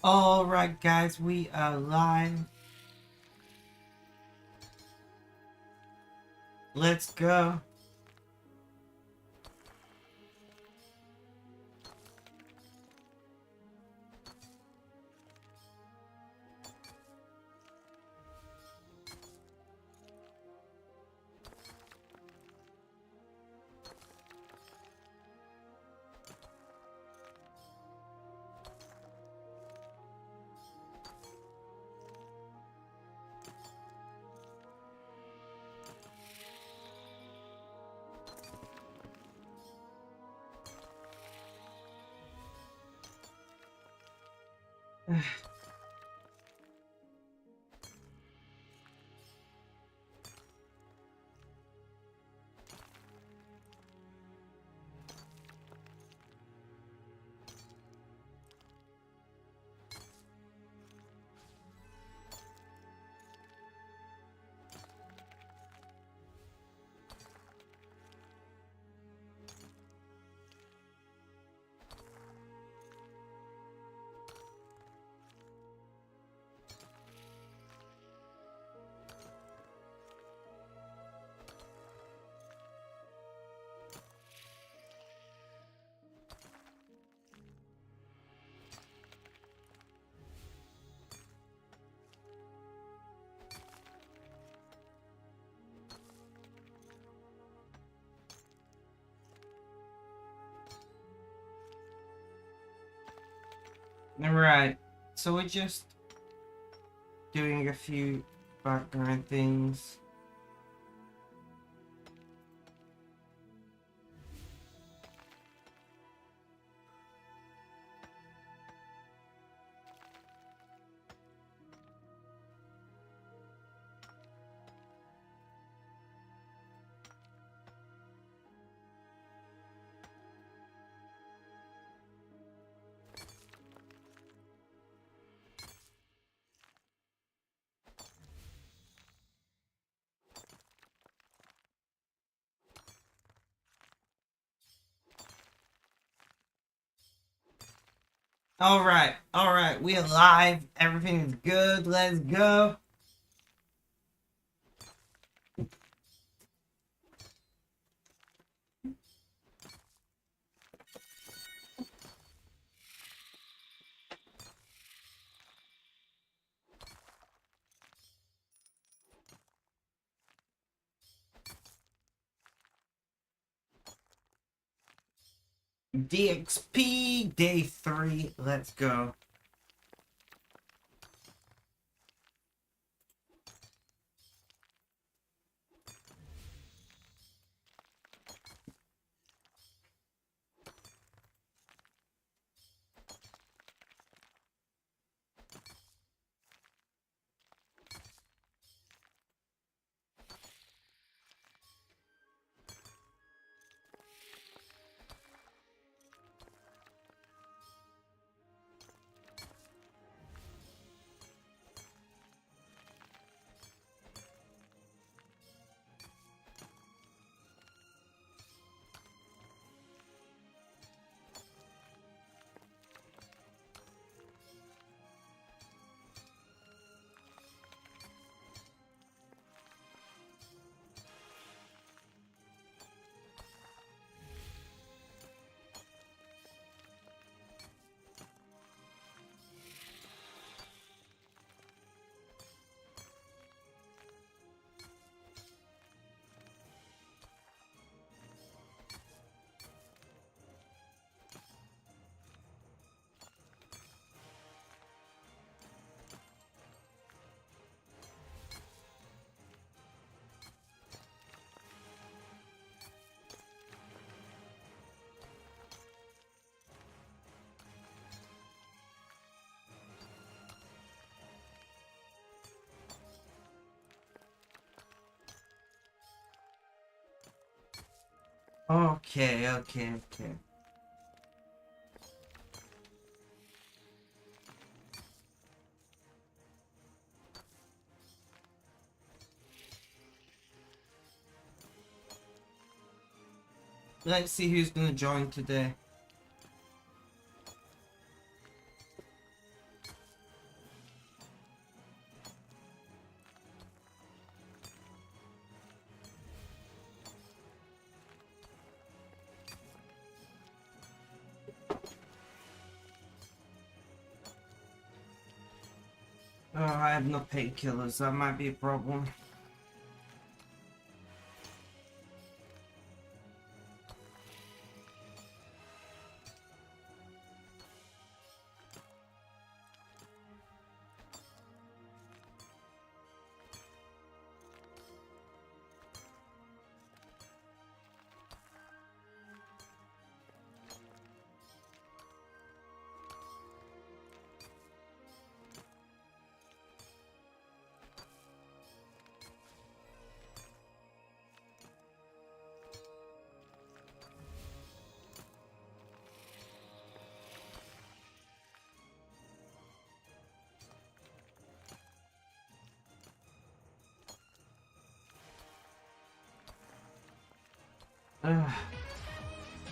Alright guys, we are live. Let's go. Alright, so we're just doing a few background things. Alright, we are live. Everything is good. Let's go. DXP day 3. Let's go. Okay. Let's see who's gonna join today. Oh, I have no painkillers. That might be a problem.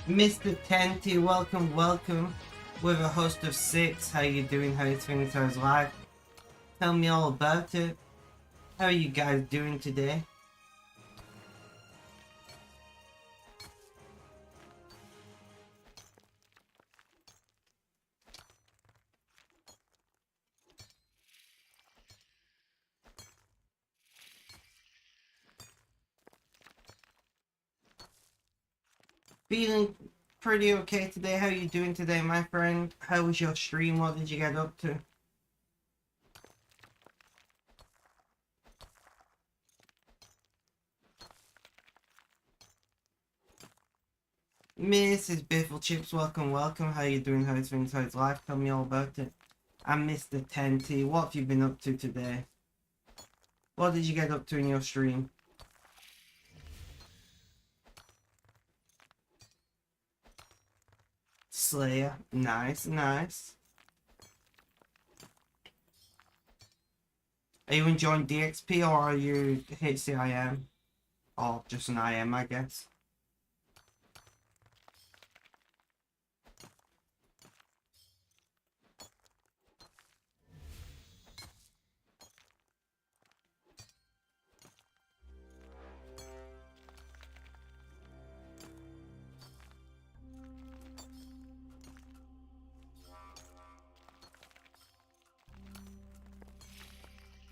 Mr. Tenty, welcome, welcome. With a host of 6, how you doing? How you feeling? How's life? Tell me all about it. How are you guys doing today? Feeling pretty okay today. How are you doing today, my friend? How was your stream? What did you get up to? Mrs. Biffle Chips, welcome, welcome. How you doing? How's things? How's life? Tell me all about it. I'm Mr. Tenty. What have you been up to today? What did you get up to in your stream? Slayer. Nice, nice. Are you enjoying DXP or are you HCIM? Or just an IM, I guess.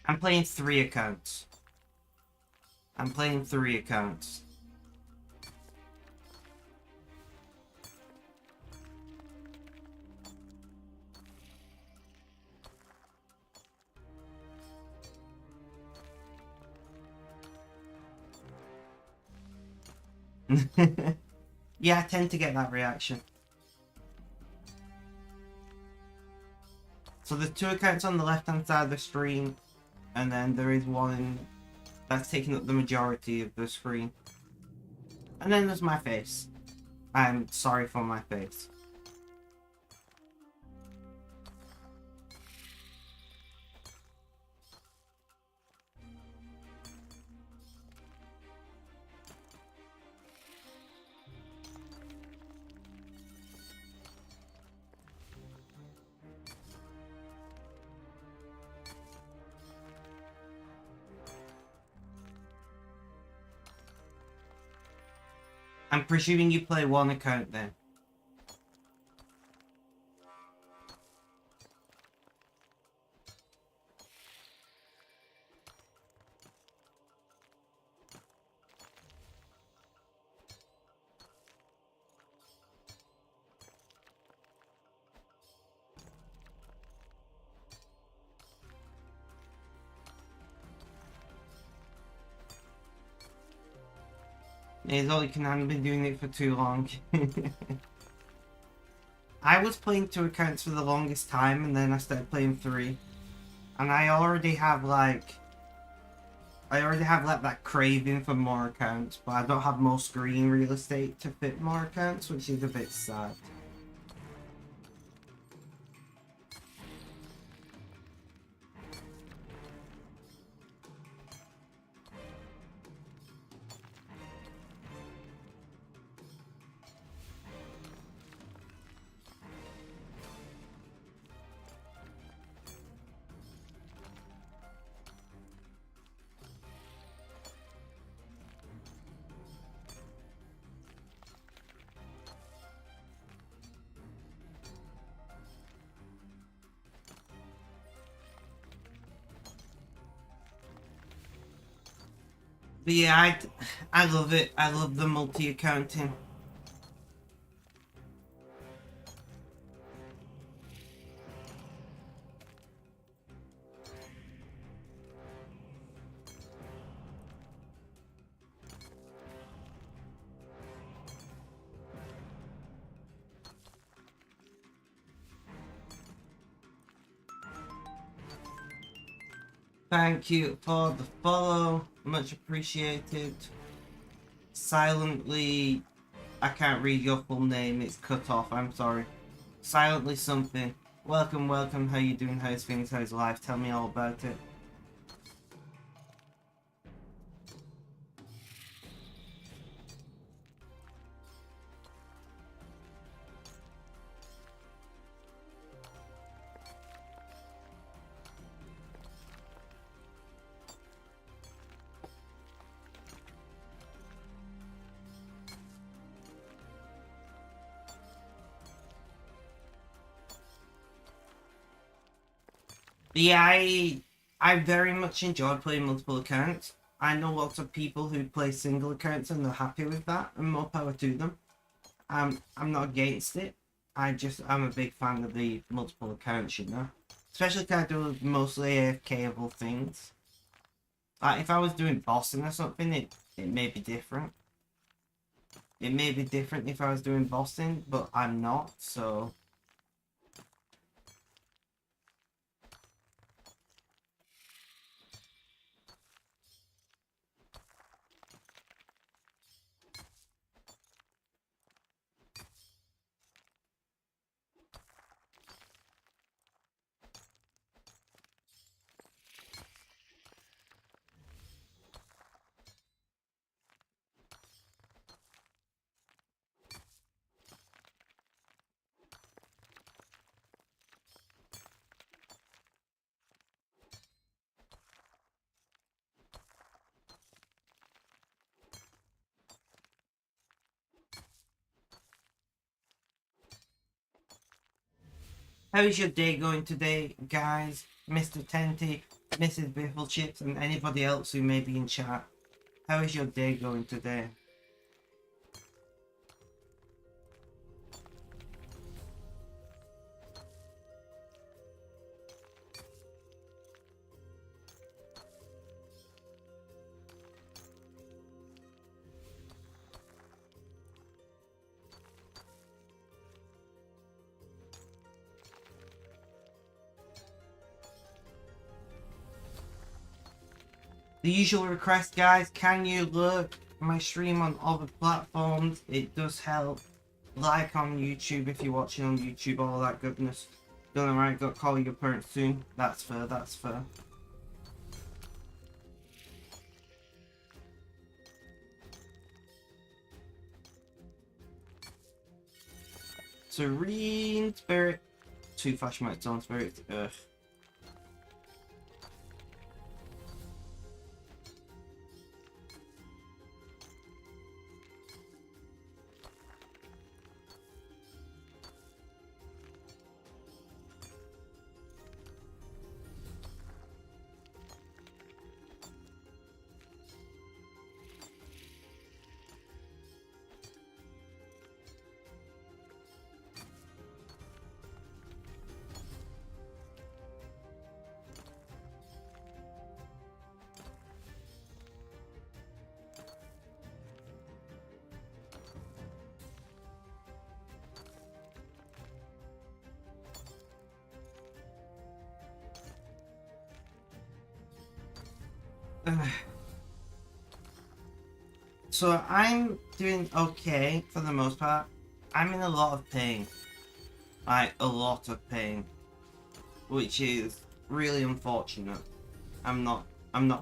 I'm playing 3 accounts. I'm playing 3 accounts. Yeah, I tend to get that reaction. So there's 2 accounts on the left hand side of the screen, and then there is one that's taking up the majority of the screen. And then there's my face. I'm sorry for my face. I'm presuming you play 1 account then. It's all you can have been doing it for too long. I was playing 2 accounts for the longest time and then I started playing 3. And I already have like that craving for more accounts, but I don't have more screen real estate to fit more accounts, which is a bit sad. But yeah, I love it. I love the multi-accounting. Thank you for the follow. Much appreciated. Silently, I can't read your full name. It's cut off. I'm sorry. Silently something. Welcome, welcome. How you doing? How's things? How's life? Tell me all about it. Yeah, I very much enjoy playing multiple accounts. I know lots of people who play single accounts and they're happy with that, and more power to them. I'm not against it. I'm a big fan of the multiple accounts, you know. Especially because I do mostly AFK-able things. Like if I was doing bossing or something, it may be different. It may be different if I was doing bossing, but I'm not, so. How is your day going today, guys? Mr. Tenty, Mrs. Biffle Chips, and anybody else who may be in chat. How is your day going today? The usual request, guys, can you look my stream on other platforms? It does help. Like on YouTube if you're watching on YouTube, all that goodness. Done alright, got to call your parents soon. That's fair, that's fair. Serene Spirit. 2 flash motes on Spirit. Ugh. So I'm doing okay for the most part. I'm in a lot of pain. Like, a lot of pain. Which is really unfortunate. I'm not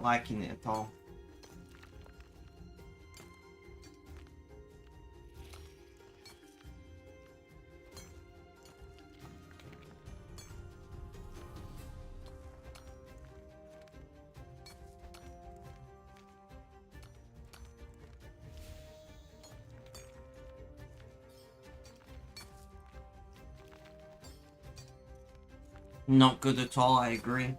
liking it at all. Not good at all, I agree.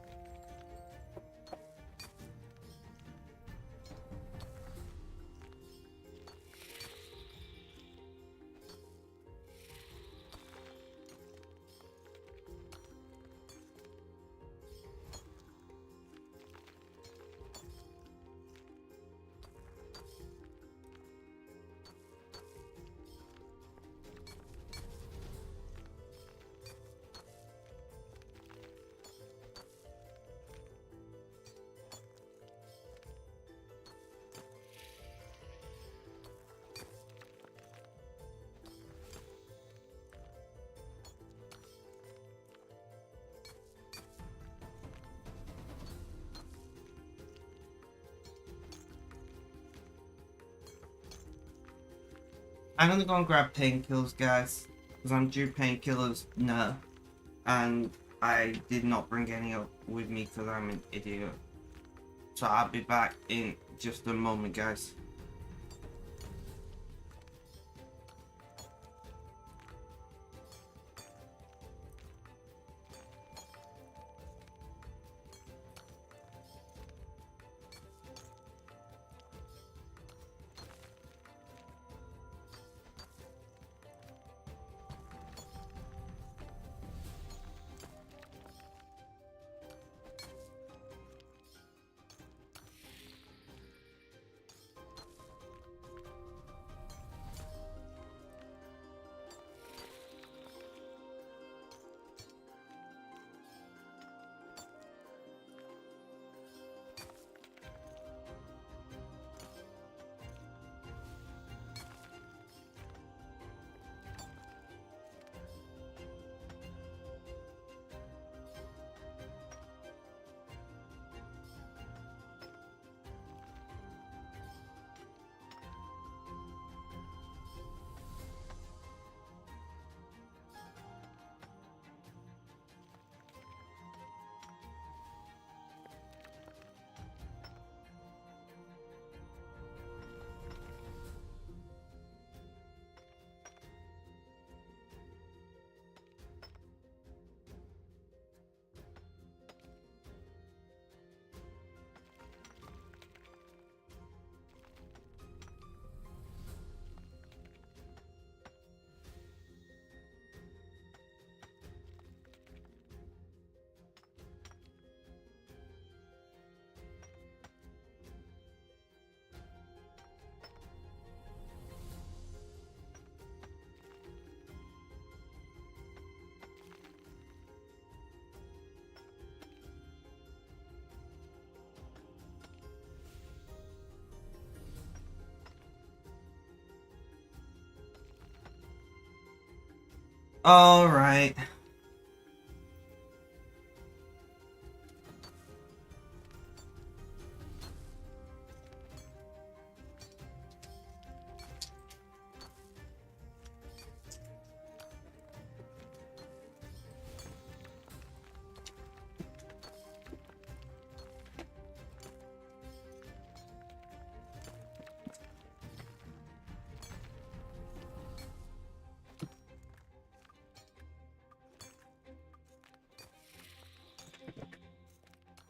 I'm gonna go and grab painkillers, guys, because I'm due painkillers now, and I did not bring any up with me because I'm an idiot. So I'll be back in just a moment, guys. All right.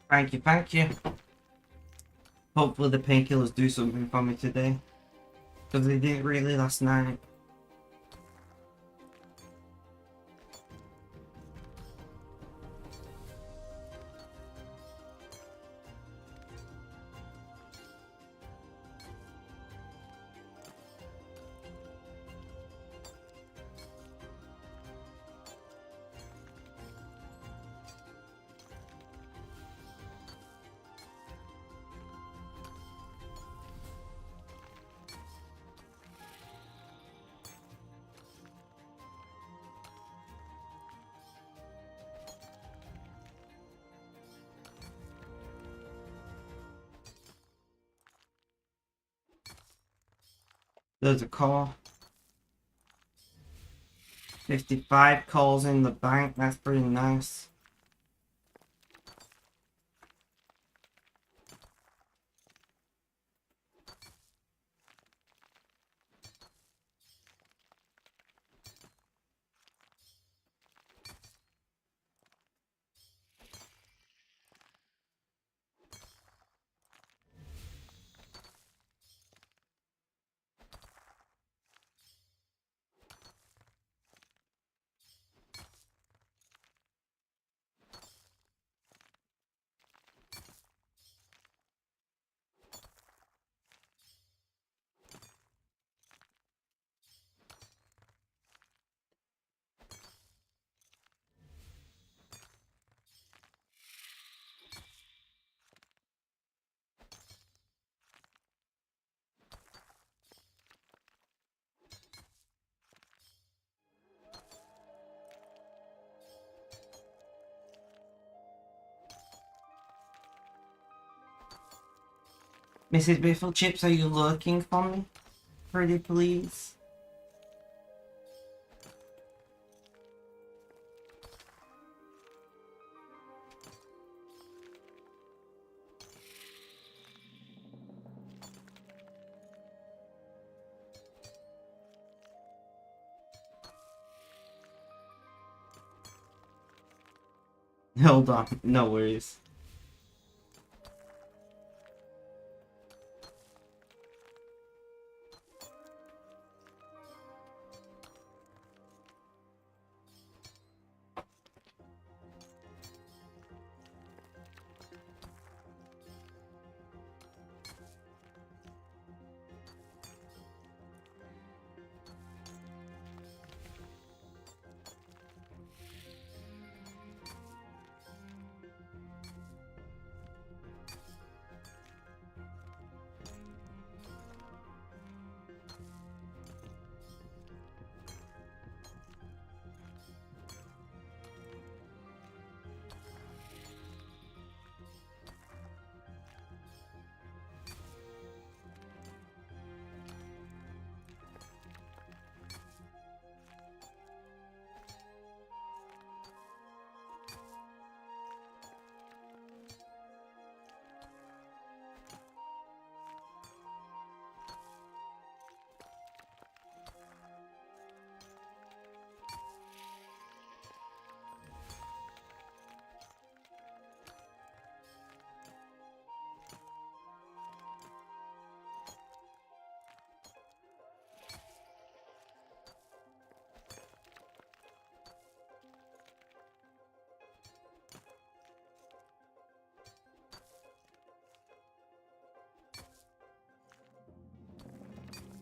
Thank you, thank you. Hopefully the painkillers do something for me today, because they didn't really last night. There's a call. 55 calls in the bank, that's pretty nice. Mrs. Biffle Chips, are you looking for me? Pretty please? Hold on, no worries.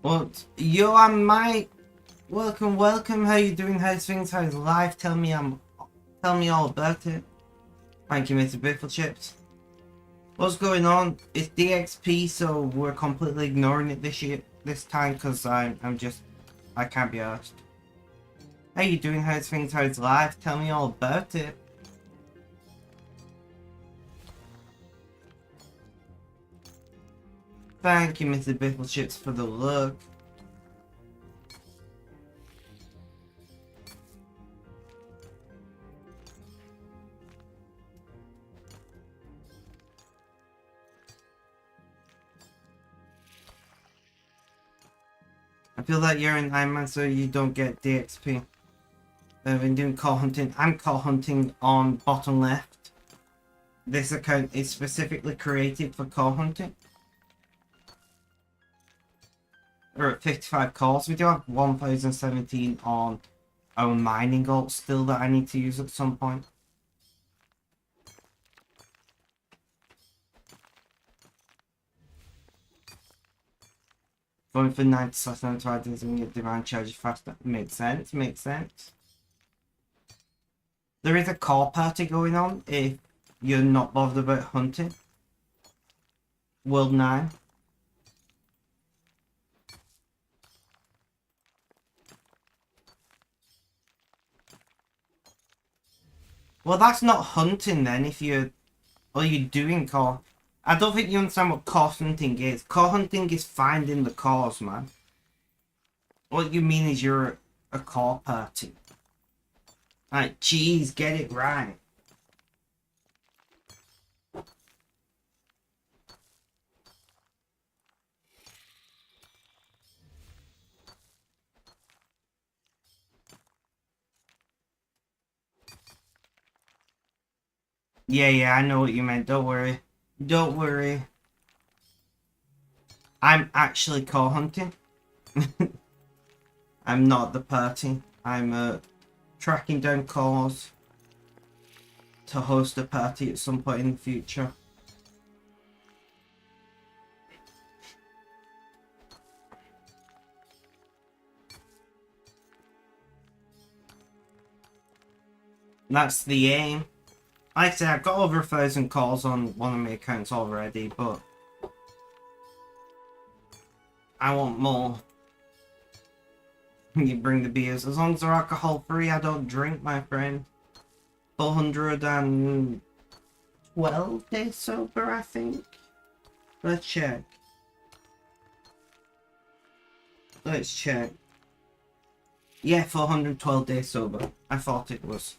What? Yo, I'm Mike. Welcome, welcome. How you doing? How's things? How's life? Tell me all about it. Thank you, Mr. Biffle Chips. What's going on? It's DXP, so we're completely ignoring it this time because I can't be asked. How you doing? How's things? How's life? Tell me all about it. Thank you, Mr. Biffle Chips, for the look. I feel like you're in Iron so you don't get DXP. I've been doing call hunting. I'm call hunting on bottom left. This account is specifically created for call hunting. We're at 55 calls. We do have 1017 on our mining gold still that I need to use at some point. Going for 90/95 doesn't get demand charges faster. Makes sense, makes sense. There is a call party going on if you're not bothered about hunting. World 9. Well, that's not hunting then if you're doing call. I don't think you understand what core hunting is. Core hunting is finding the cores, man. What you mean is you're a core party. Like, geez, get it right. Yeah, I know what you meant. Don't worry. Don't worry. I'm actually core hunting. I'm not the party. I'm tracking down cores to host a party at some point in the future. That's the aim. Like I said, I've got over 1,000 calls on one of my accounts already, but I want more. You bring the beers. As long as they're alcohol free, I don't drink, my friend. 412 days sober, I think. Let's check. Let's check. Yeah, 412 days sober. I thought it was.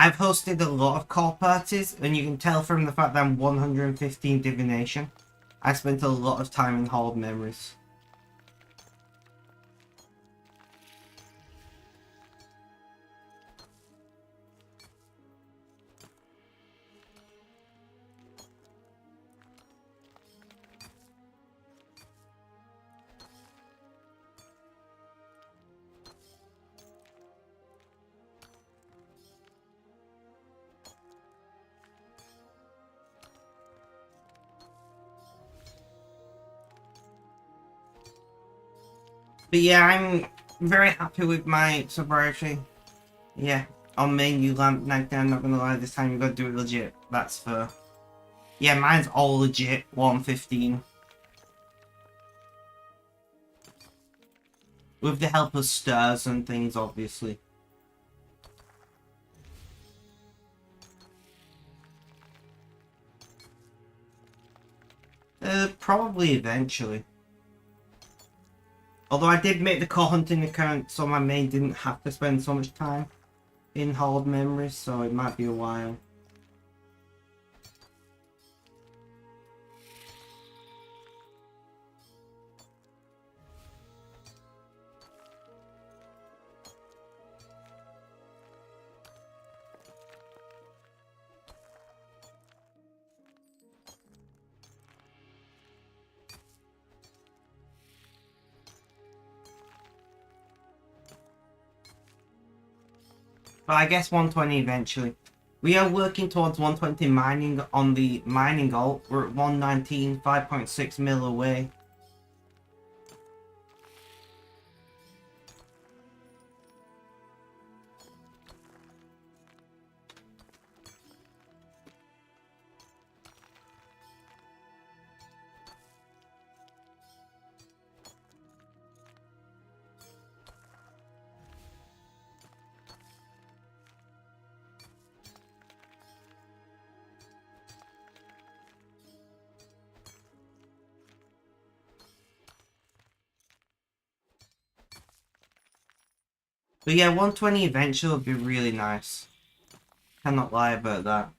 I've hosted a lot of call parties, and you can tell from the fact that I'm 115 divination. I spent a lot of time in Hall of Memories. But yeah, I'm very happy with my sobriety. Yeah, on main you lamp night down, not gonna lie, this time you gotta do it legit. That's fair. Yeah, mine's all legit, 115. With the help of stairs and things, obviously. Probably eventually. Although I did make the core hunting account so my main didn't have to spend so much time in Hall of Memories, so it might be a while. But I guess 120 eventually. We are working towards 120 mining on the mining goal. We're at 119, 5.6 mil away. But yeah, 120 eventually would be really nice. Cannot lie about that.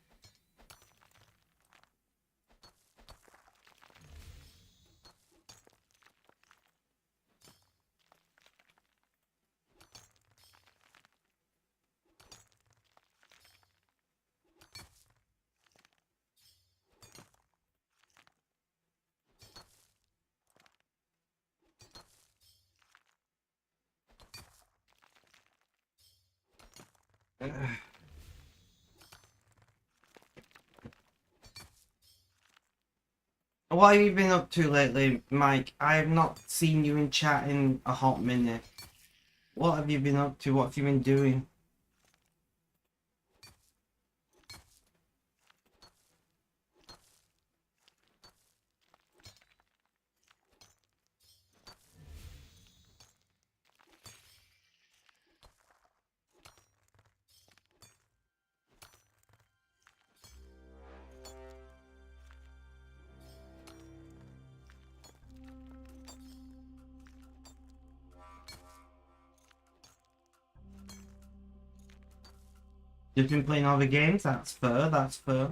What have you been up to lately, Mike? I have not seen you in chat in a hot minute. What have you been up to? What have you been doing? You've been playing other games? That's fair, that's fair.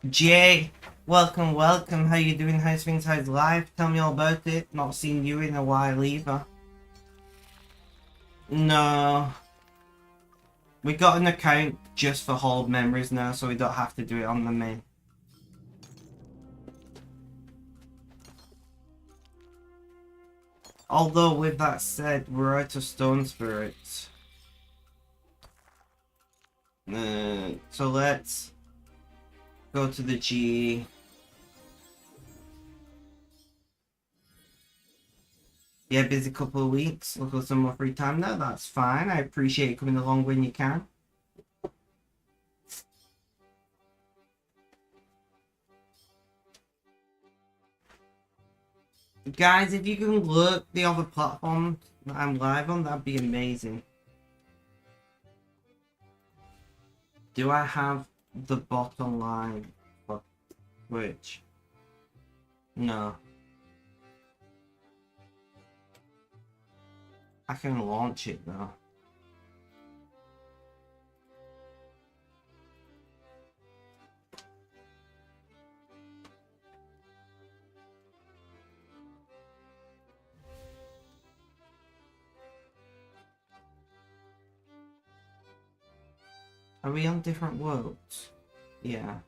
Jay, welcome, welcome. How you doing? How's things? How's life? Tell me all about it. Not seen you in a while either. No. We got an account just for Hall of Memories now, so we don't have to do it on the main. Although, with that said, we're out of Stone Spirits. So let's go to the G. Yeah, busy couple of weeks. Look for some more free time now. That's fine. I appreciate you coming along when you can. Guys, if you can look the other platforms that I'm live on, that'd be amazing. Do I have the bottom line for Twitch? No. I can launch it though. Are we on different worlds? Yeah.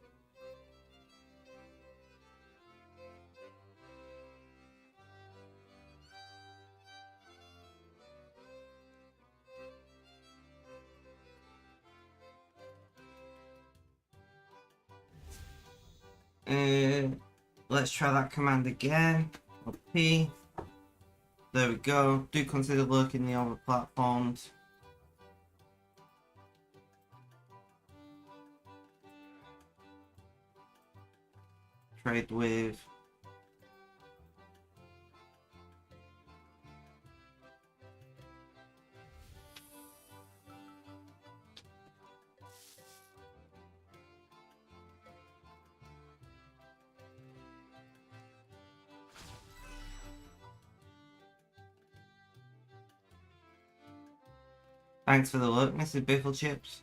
Let's try that command again. P. There we go. Do consider looking the other platforms. Trade with. Thanks for the look, Mrs. Biffle Chips.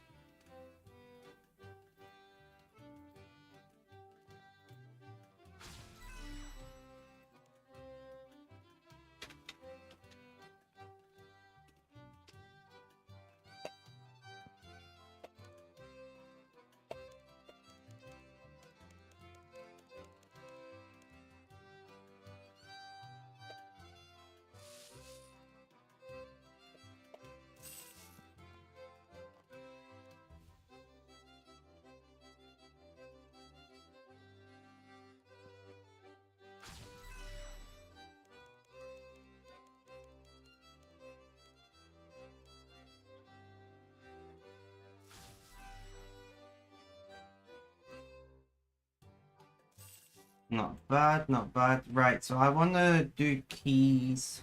Not bad, not bad. Right, so I want to do keys.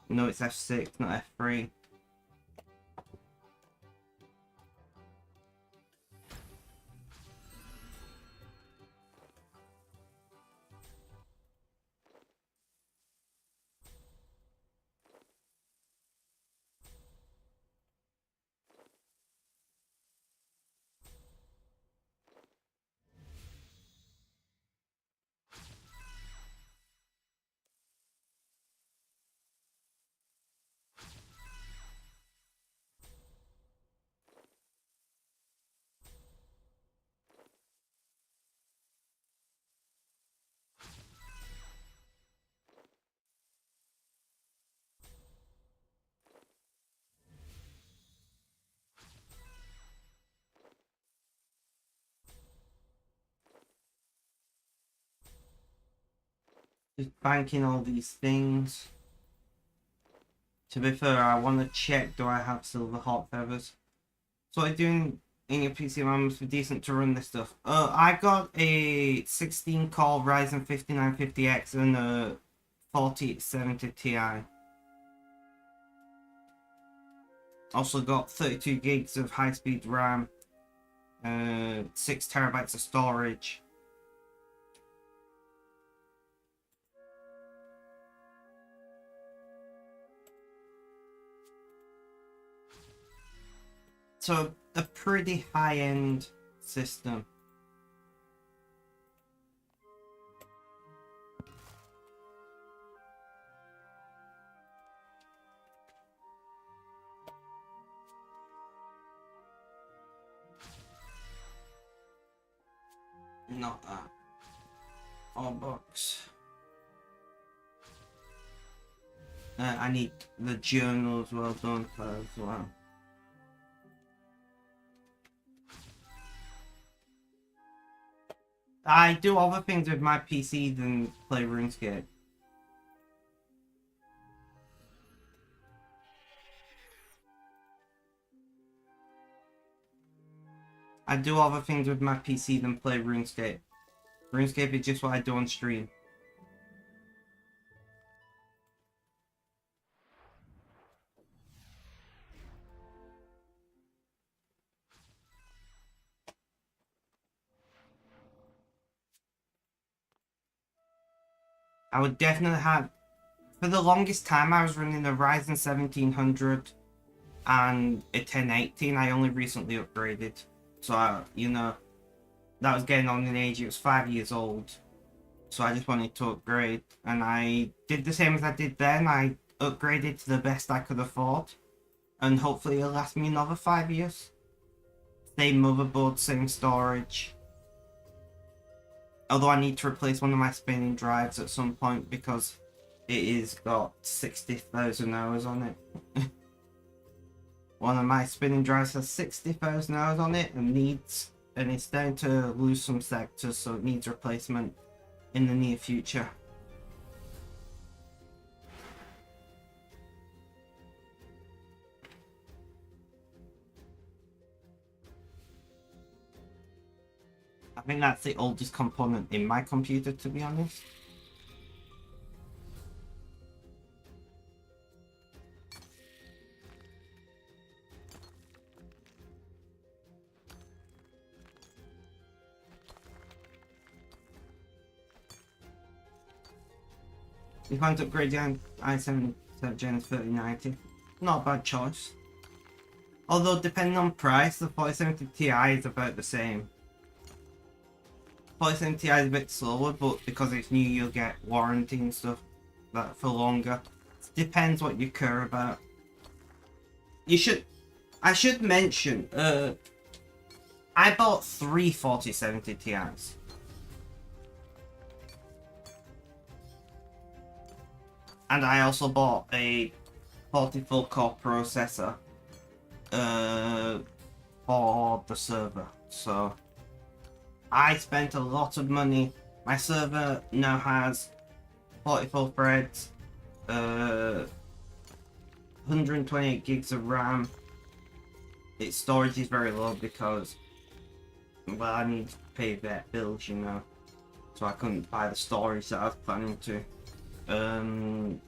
No, it's F6, not F3. Just banking all these things. To be fair, I want to check, do I have silver hot feathers? So I'm doing in your PC must be decent to run this stuff. I got a 16 core Ryzen 5950X and a 4070 Ti. Also got 32 gigs of high-speed RAM, 6 terabytes of storage. So a pretty high-end system. Not that. All box. I need the journal as well, don't I, as well. I do other things with my PC than play RuneScape. I do other things with my PC than play RuneScape. RuneScape is just what I do on stream. I would definitely have... For the longest time, I was running a Ryzen 1700 and a 1080, and I only recently upgraded. So, you know, that was getting on in age. It was 5 years old. So I just wanted to upgrade. And I did the same as I did then. I upgraded to the best I could afford. And hopefully it'll last me another 5 years. Same motherboard, same storage. Although I need to replace one of my spinning drives at some point because it has got 60,000 hours on it. One of my spinning drives has 60,000 hours on it and it's starting to lose some sectors, so it needs replacement in the near future. I think that's the oldest component in my computer, to be honest. If I'm to upgrade the i7 Gen 3090, not a bad choice. Although depending on price, the 4070 Ti is about the same. 4070 Ti is a bit slower, but because it's new, you'll get warranty and stuff that for longer. It depends what you care about. I should mention, I bought 3 4070 Ti's. And I also bought a 44 core processor for the server. So I spent a lot of money. My server now has 44 threads, 128 gigs of RAM. Its storage is very low because, well, I need to pay vet bills, you know. So I couldn't buy the storage that I was planning to. And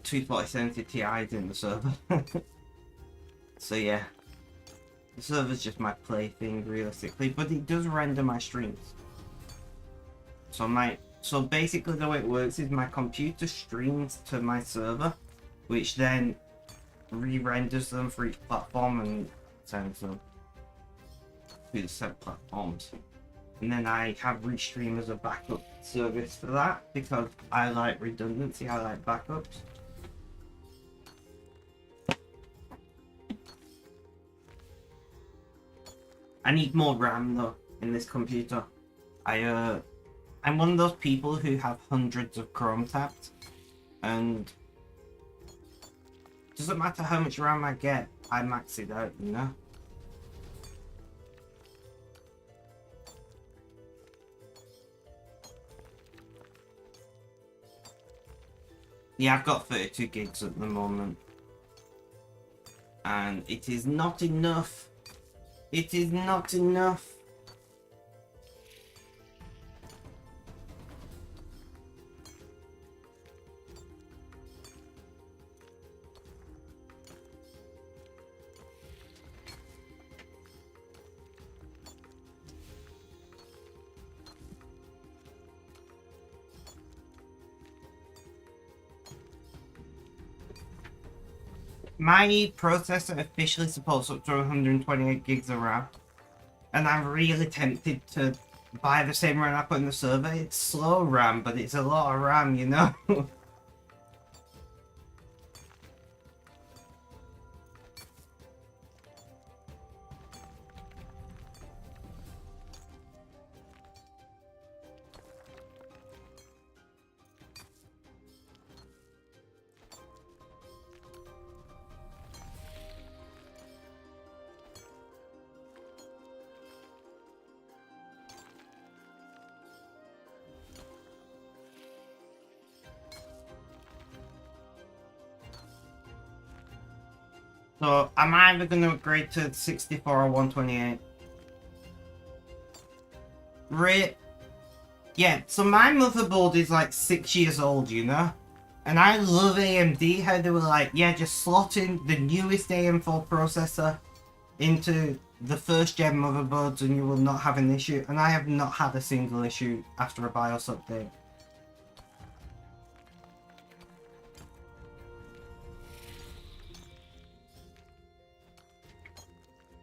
2 4070 Ti's in the server. So yeah, the server's just my plaything realistically, but it does render my streams. So basically the way it works is my computer streams to my server, which then re-renders them for each platform and sends them to the said platforms. And then I have Restream as a backup service for that because I like redundancy, I like backups. I need more RAM though in this computer. I'm one of those people who have hundreds of Chrome tabs, and doesn't matter how much RAM I get, I max it out, you know? Yeah, I've got 32 gigs at the moment. And it is not enough. It is not enough. My processor officially supports up to 128 gigs of RAM, and I'm really tempted to buy the same RAM I put in the server. It's slow RAM, but it's a lot of RAM, you know? So I'm either going to upgrade to 64 or 128. Yeah, so my motherboard is like 6 years old, you know? And I love AMD, how they were like, yeah, just slot in the newest AM4 processor into the first gen motherboards and you will not have an issue, and I have not had a single issue after a BIOS update.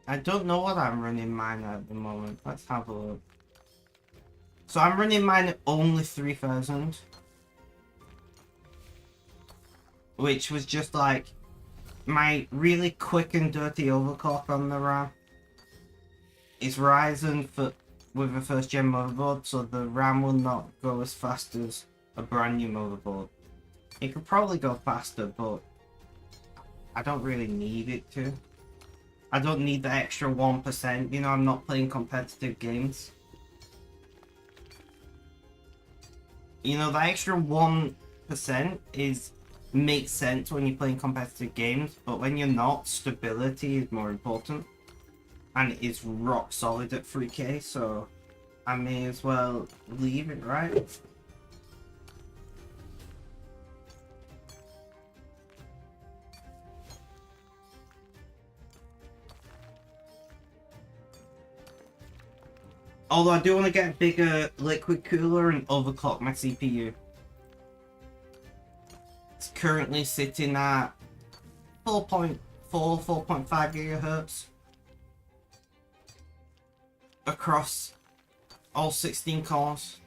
I don't know what I'm running mine at the moment. Let's have a look. So I'm running mine at only 3000. Which was just like my really quick and dirty overclock on the RAM. It's Ryzen with a first gen motherboard, so the RAM will not go as fast as a brand new motherboard. It could probably go faster, but I don't really need it to. I don't need the extra 1%, you know, I'm not playing competitive games. You know, the extra 1% makes sense when you're playing competitive games, but when you're not, stability is more important. And it is rock solid at 3K, so I may as well leave it, right? Although I do want to get a bigger liquid cooler and overclock my CPU. It's currently sitting at 4.4, 4.5 gigahertz across all 16 cores.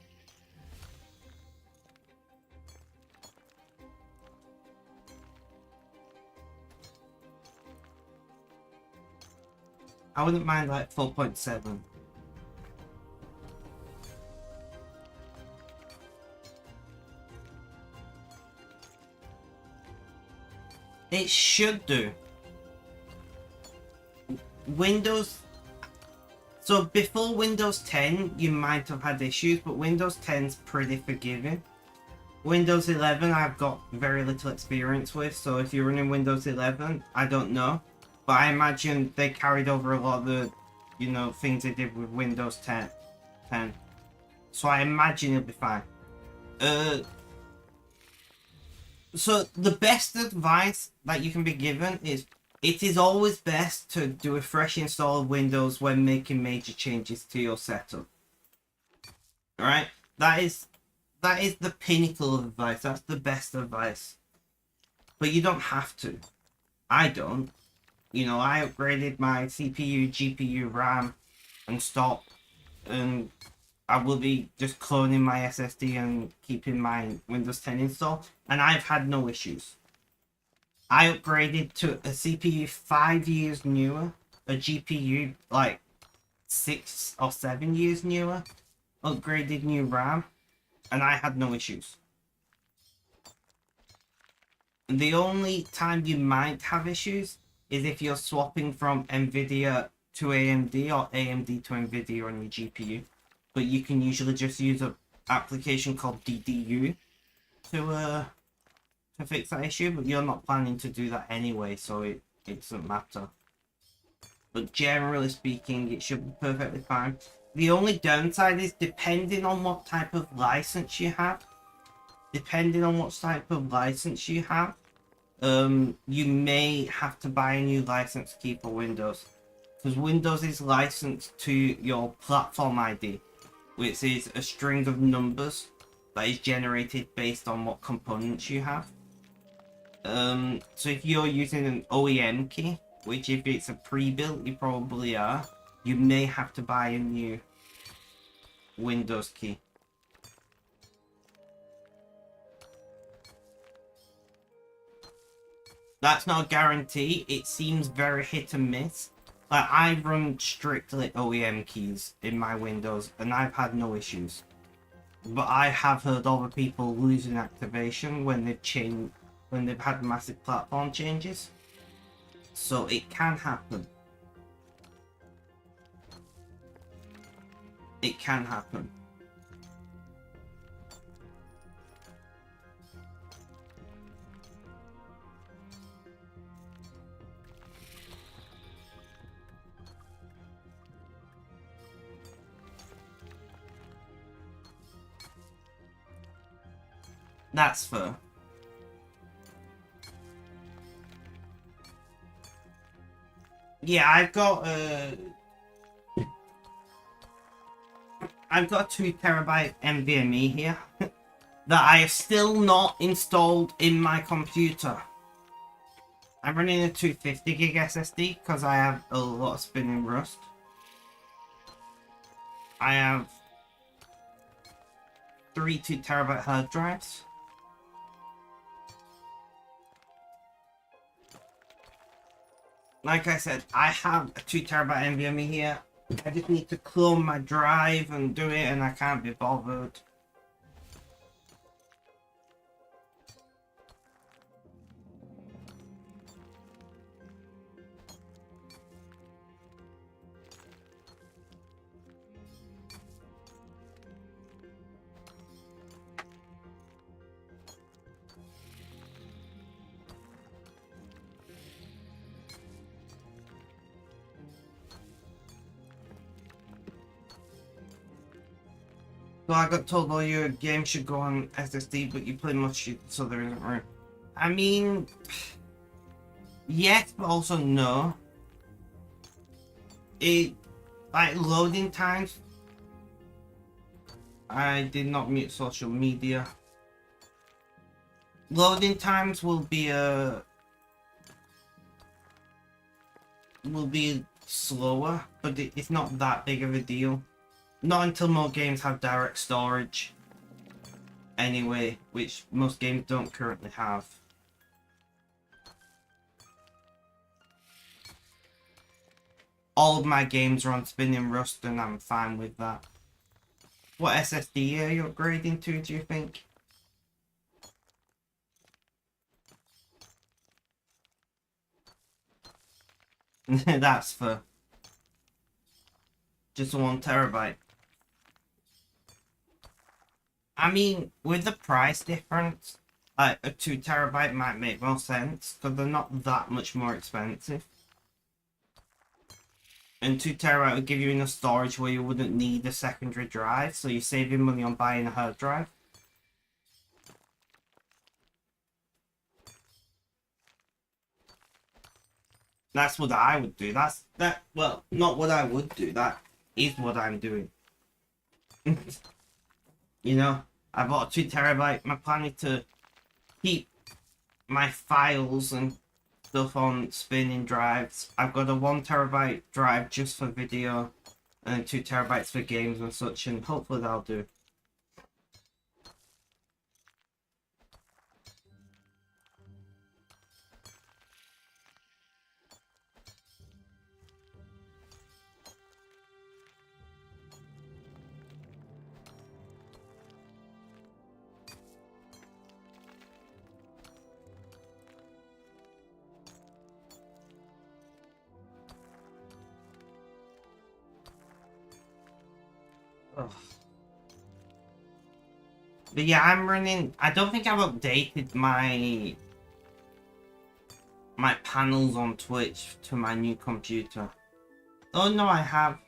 I wouldn't mind like 4.7. It should do. Windows... So before Windows 10, you might have had issues, but Windows 10's pretty forgiving. Windows 11, I've got very little experience with, so if you're running Windows 11, I don't know. But I imagine they carried over a lot of the, you know, things they did with Windows 10. So I imagine it'll be fine. So the best advice that you can be given is it is always best to do a fresh install of Windows when making major changes to your setup. Alright? That is the pinnacle of advice. That's the best advice. But you don't have to. I don't. You know, I upgraded my CPU, GPU, RAM, and stopped. And I will be just cloning my SSD and keeping my Windows 10 installed. And I've had no issues. I upgraded to a CPU 5 years newer, a GPU like 6 or 7 years newer, upgraded new RAM, and I had no issues. The only time you might have issues is if you're swapping from NVIDIA to AMD or AMD to NVIDIA on your GPU. But you can usually just use an application called DDU to fix that issue, but you're not planning to do that anyway, so it doesn't matter. But generally speaking, it should be perfectly fine. The only downside is depending on what type of license you have. You may have to buy a new license key for Windows. Because Windows is licensed to your platform ID, which is a string of numbers that is generated based on what components you have. So if you're using an OEM key, which if it's a pre-built, you probably are, you may have to buy a new Windows key. That's not a guarantee. It seems very hit and miss. Like, I run strictly OEM keys in my Windows, and I've had no issues. But I have heard other people losing activation when they've had massive platform changes. So it can happen. It can happen. That's fair. Yeah, I've got I've got a 2 terabyte NVMe here that I have still not installed in my computer. I'm running a 250 gig SSD because I have a lot of spinning rust. I have 3 2 terabyte hard drives. Like I said, I have a 2 terabyte NVMe here. I just need to clone my drive and do it, and I can't be bothered. So I got told all your games should go on SSD, but you play much, so there isn't room. I mean, yes, but also no. Like loading times. I did not mute social media. Loading times will be slower, but it's not that big of a deal. Not until more games have direct storage. Anyway, which most games don't currently have. All of my games are on spinning rust and I'm fine with that. What SSD are you upgrading to, do you think? That's for just 1 terabyte. I mean, with the price difference, like a 2 terabyte might make more sense because they're not that much more expensive. And 2 terabyte would give you enough storage where you wouldn't need a secondary drive, so you're saving money on buying a hard drive. That's what I would do. Well, not what I would do. That is what I'm doing. You know, I bought a 2 terabyte. My plan is to keep my files and stuff on spinning drives. I've got a 1 terabyte drive just for video and 2 terabytes for games and such, and hopefully that'll do. Ugh. But yeah, I'm running. I don't think I've updated my panels on Twitch to my new computer. Oh no, I have.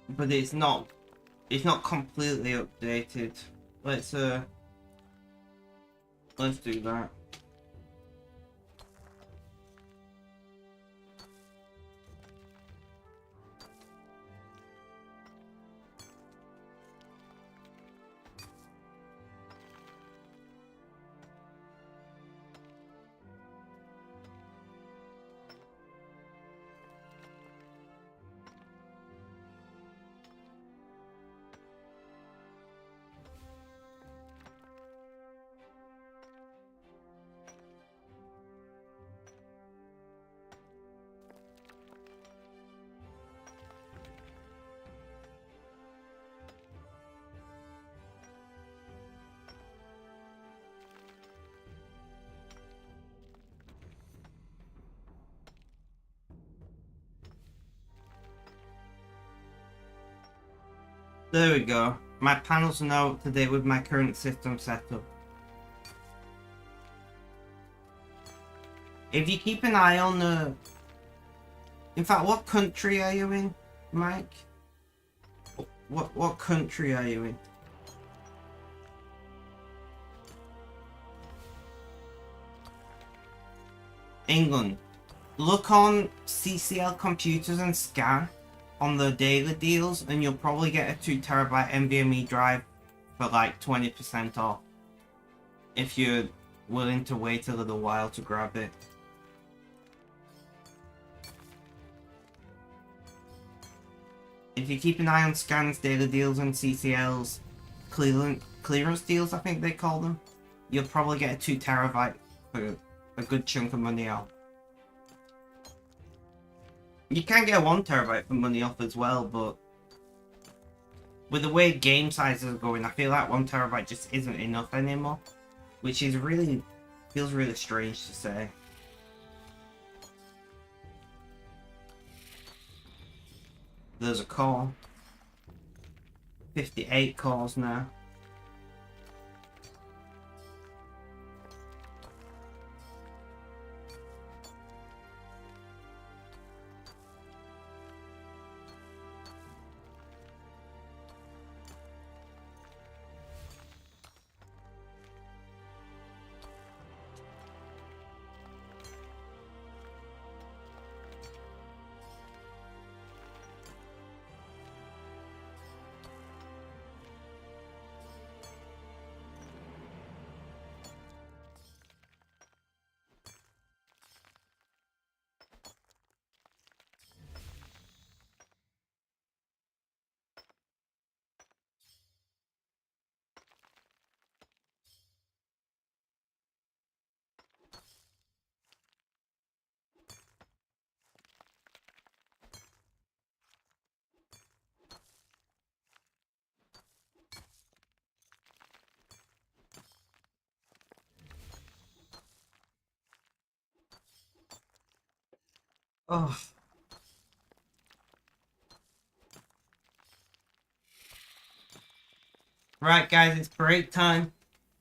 But it's not completely updated. Let's do that. There we go. My panels are now up to date with my current system setup. If you keep an eye on the... In fact, what country are you in, Mike? What country are you in? England. look on CCL computers and scan on the daily deals, and you'll probably get a 2TB NVMe drive for like 20% off if you're willing to wait a little while to grab it. If you keep an eye on scans, daily deals, and CCL's clearance deals, I think they call them, you'll probably get a 2TB for a good chunk of money off. You can get a 1TB for money off as well, but with the way game sizes are going, I feel like 1TB just isn't enough anymore, which is really feels really strange to say. There's a call. 58 calls now. Oh. Right, guys, it's break time.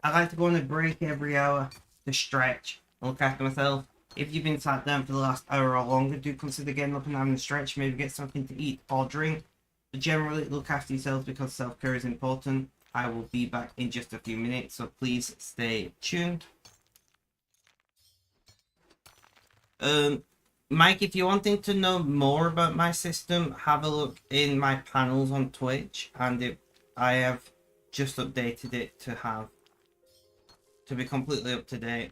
I like to go on a break every hour to stretch and look after myself. If you've been sat down for the last hour or longer, do consider getting up and having a stretch. Maybe get something to eat or drink. But generally, look after yourselves because self-care is important. I will be back in just a few minutes, so please stay tuned. Mike, if you're wanting to know more about my system, have a look in my panels on Twitch, and I have just updated it to be completely up to date.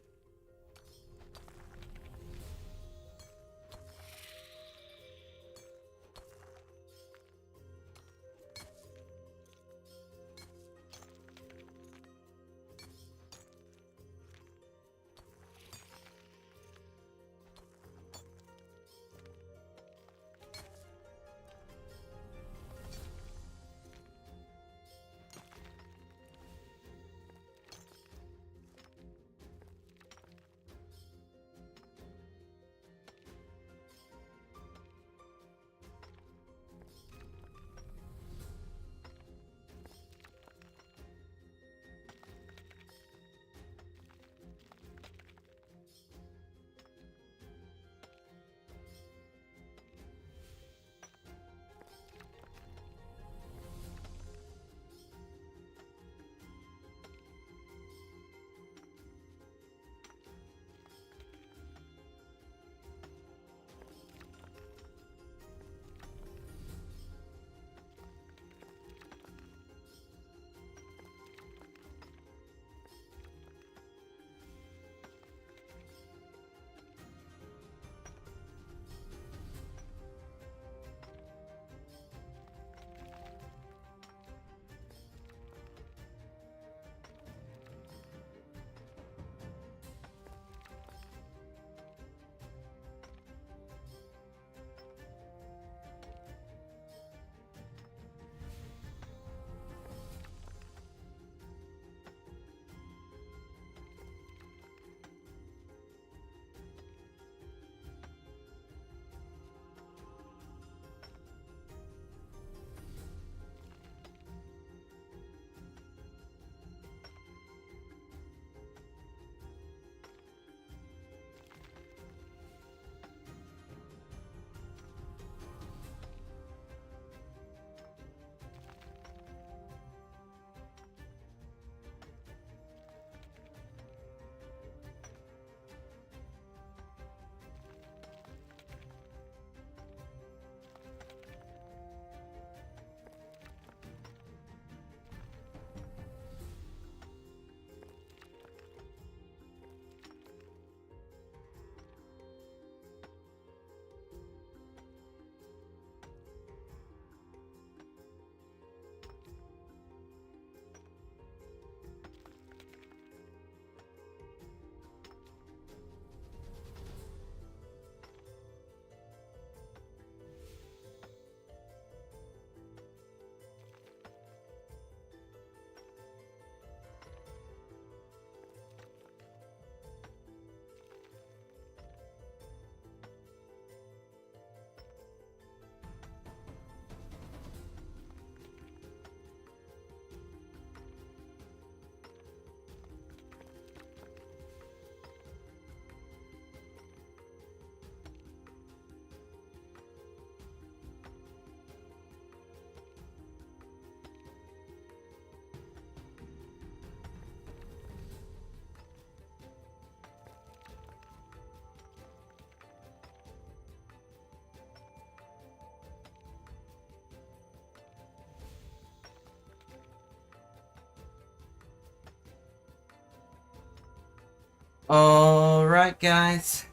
Alright, guys.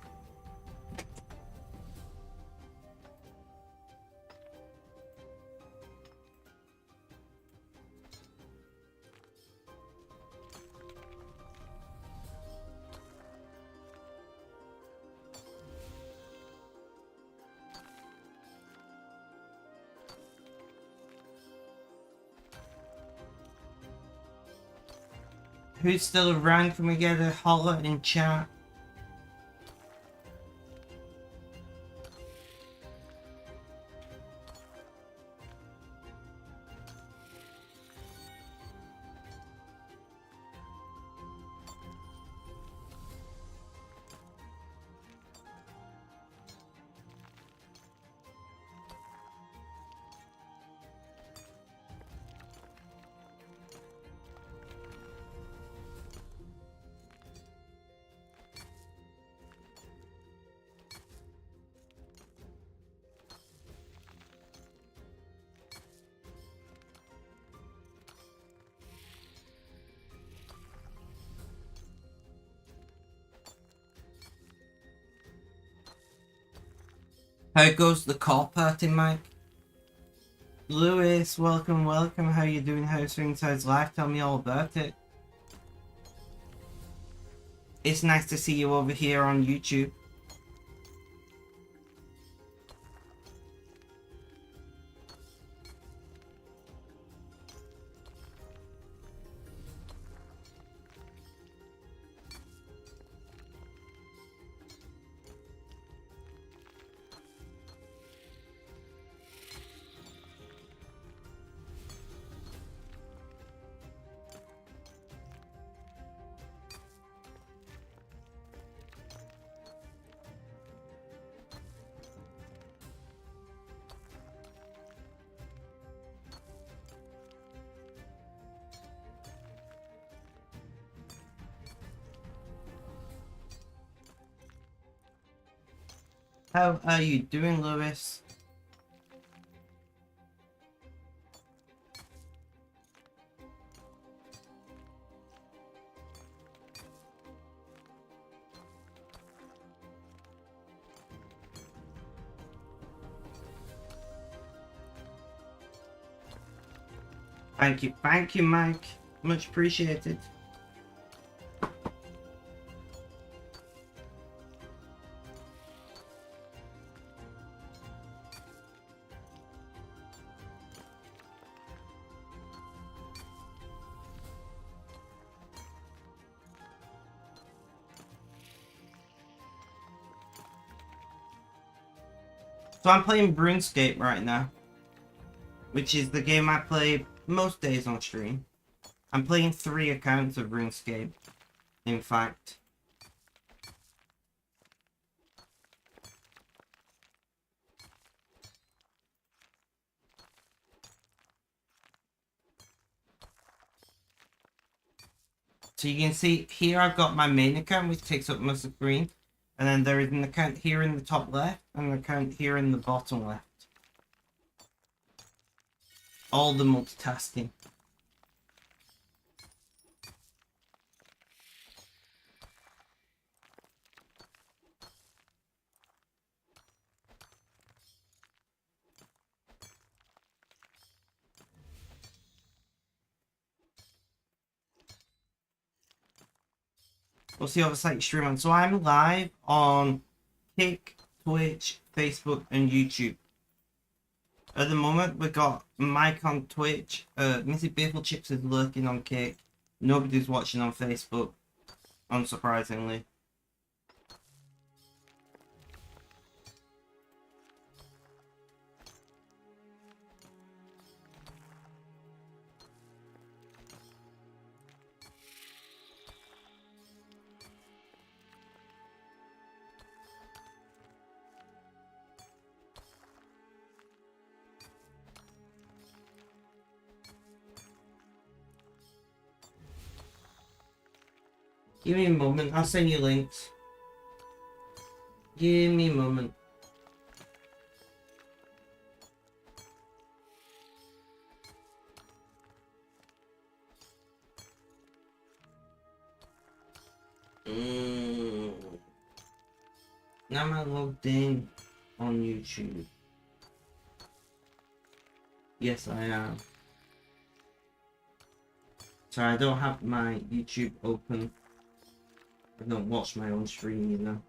Who's still around? Can we get a holler in chat? How goes the call party, Mike? Lewis, welcome, welcome. How you doing? How's Ringside's life? Tell me all about it. It's nice to see you over here on YouTube. How are you doing, Lewis? Thank you, Mike. Much appreciated. So I'm playing RuneScape right now, which is the game I play most days on stream. I'm playing 3 accounts of RuneScape, in fact. So you can see here I've got my main account, which takes up most of the screen. And then there is an account here in the top left, and an account here in the bottom left. All the multitasking. We'll see what site you stream on. So I'm live on Kick, Twitch, Facebook, and YouTube. At the moment, we got Mike on Twitch. Missy Biffle Chips is lurking on Kick. Nobody's watching on Facebook, unsurprisingly. Give me a moment, I'll send you links. Give me a moment. Am I logged in on YouTube? Yes, I am. So I don't have my YouTube open. I don't watch my own stream, you know.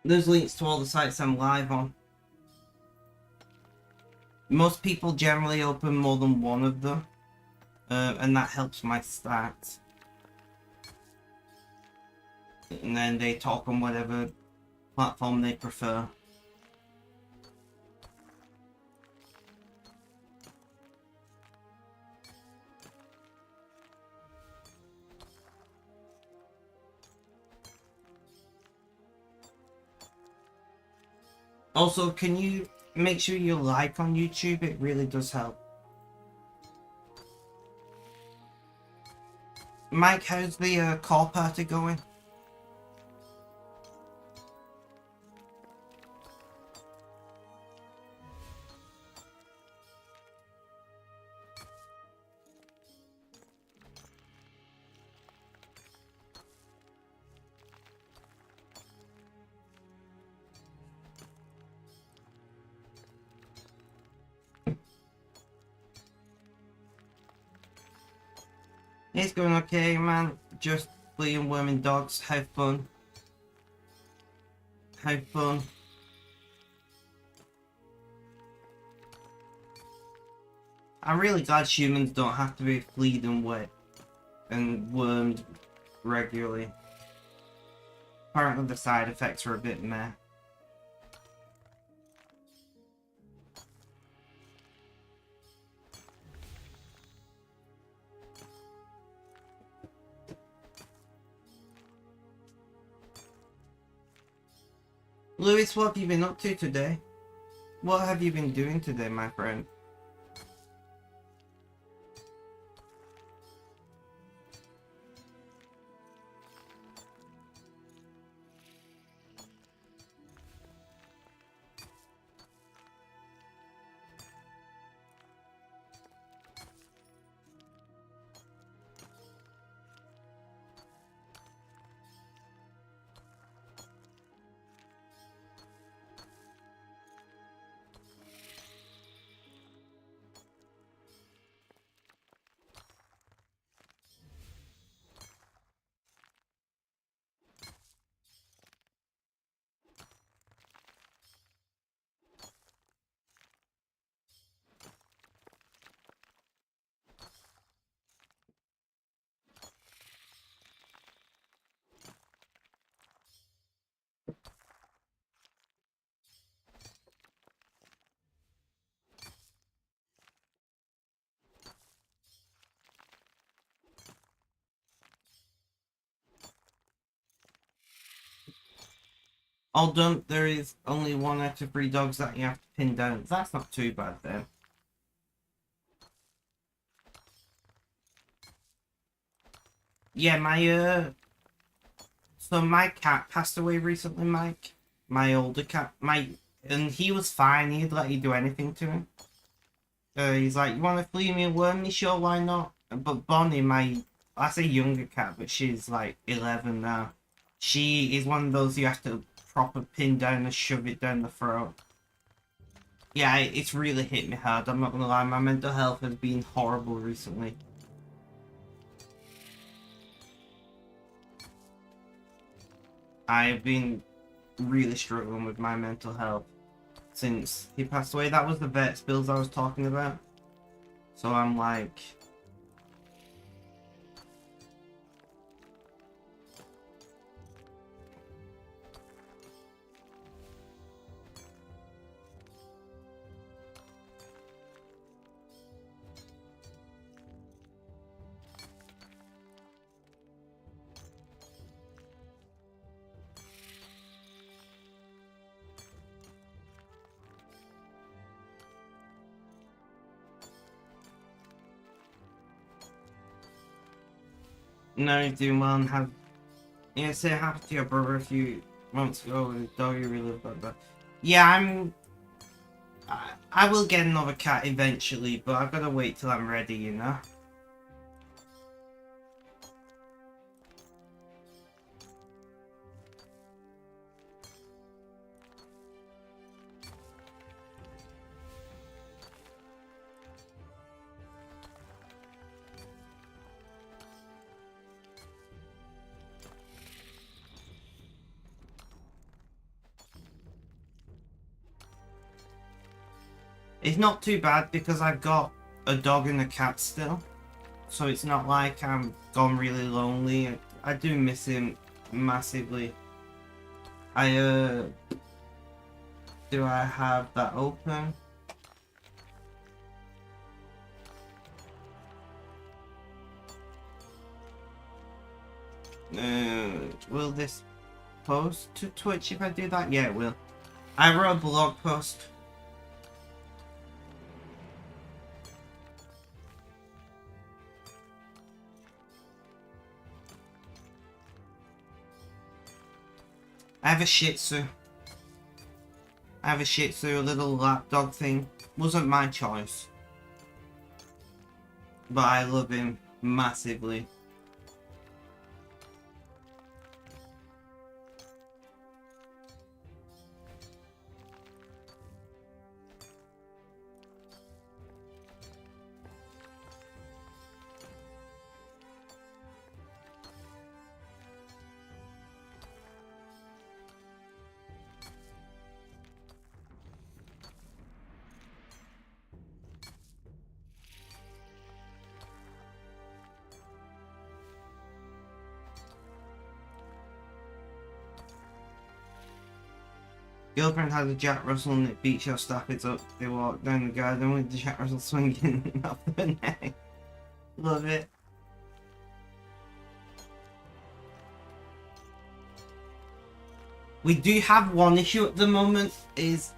There's links to all the sites I'm live on. Most people generally open more than one of them, and that helps my stats. And then they talk on whatever platform they prefer. Also, can you make sure you like on YouTube? It really does help. Mike, how's the core party going? It's going okay, man. Just playing worming dogs. Have fun. Have fun. I'm really glad humans don't have to be fleed and wet and wormed regularly. Apparently the side effects are a bit meh. Louis, what have you been up to today? What have you been doing today, my friend? Although there is only 1 out of 3 dogs that you have to pin down. That's not too bad then. Yeah, so my cat passed away recently, Mike. My older cat, and he was fine. He'd let you do anything to him. He's like, you want to flea me and worm me? Sure, why not? But Bonnie, I say younger cat, but she's like 11 now. She is one of those you have to proper pin down and shove it down the throat. Yeah, it's really hit me hard. I'm not gonna lie. My mental health has been horrible recently. I've been really struggling with my mental health since he passed away. That was the vet's bills I was talking about. So I'm like... No, you do, man. Yeah, say it happened to your brother a few months ago with a dog you really loved. But yeah, I will get another cat eventually, but I've got to wait till I'm ready, you know? It's not too bad because I've got a dog and a cat still. So it's not like I'm gone really lonely. I do miss him massively. Do I have that open? Will this post to Twitch if I do that? Yeah, it will. I wrote a blog post. I have a Shih Tzu. I have a Shih Tzu, a little lap dog thing. Wasn't my choice. But I love him massively. Girlfriend has a Jack Russell and it beats your staffers up. They walk down the garden with the Jack Russell swinging off their neck. Love it. We do have one issue at the moment is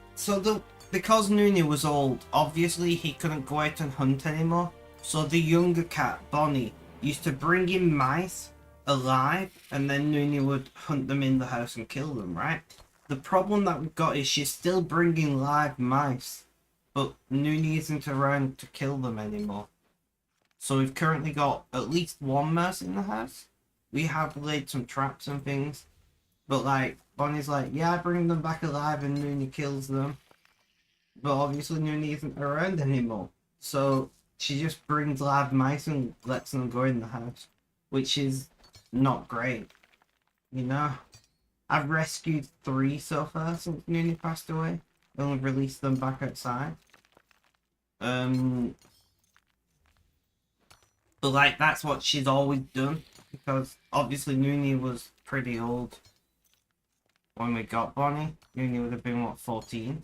because Noonie was old, obviously he couldn't go out and hunt anymore. So the younger cat, Bonnie, used to bring in mice alive and then Noonie would hunt them in the house and kill them, right? The problem that we've got is she's still bringing live mice, but Noonie isn't around to kill them anymore. So we've currently got at least one mouse in the house. We have laid some traps and things, but like Bonnie's like, yeah, I bring them back alive and Noonie kills them. But obviously Noonie isn't around anymore. So she just brings live mice and lets them go in the house, which is not great, you know? I've rescued 3 so far since Noonie passed away. Only released them back outside. But like that's what she's always done because obviously Noonie was pretty old when we got Bonnie. Noonie would have been what, 14?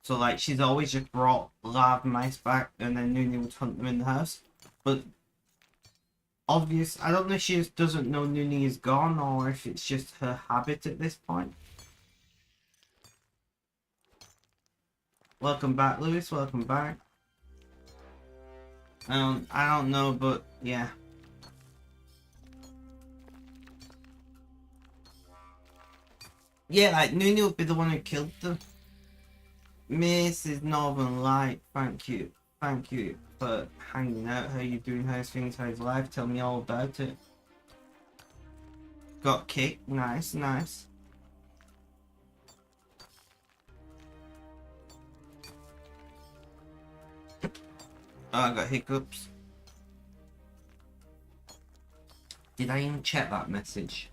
So like she's always just brought live mice back and then Noonie would hunt them in the house. But I don't know if she just doesn't know Noonie is gone or if it's just her habit at this point. Welcome back, Lewis. Welcome back. I don't know, but yeah. Yeah, like Noonie would be the one who killed them. Mrs. Northern Light, thank you. Thank you for hanging out. How you doing? How's things? How's life? Tell me all about it. Got kicked. Nice, nice. Oh, I got hiccups. Did I even check that message?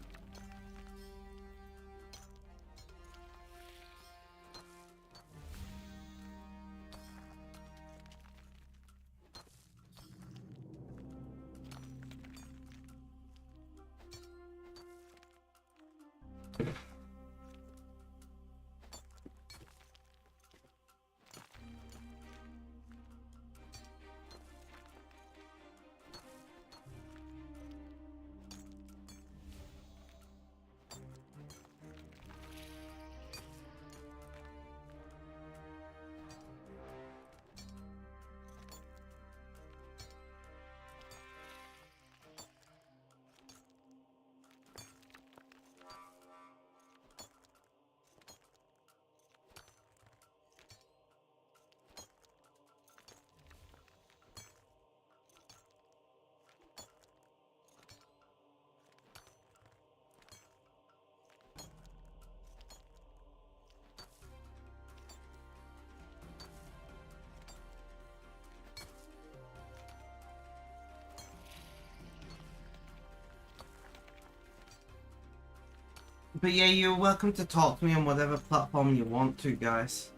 But yeah, you're welcome to talk to me on whatever platform you want to, guys.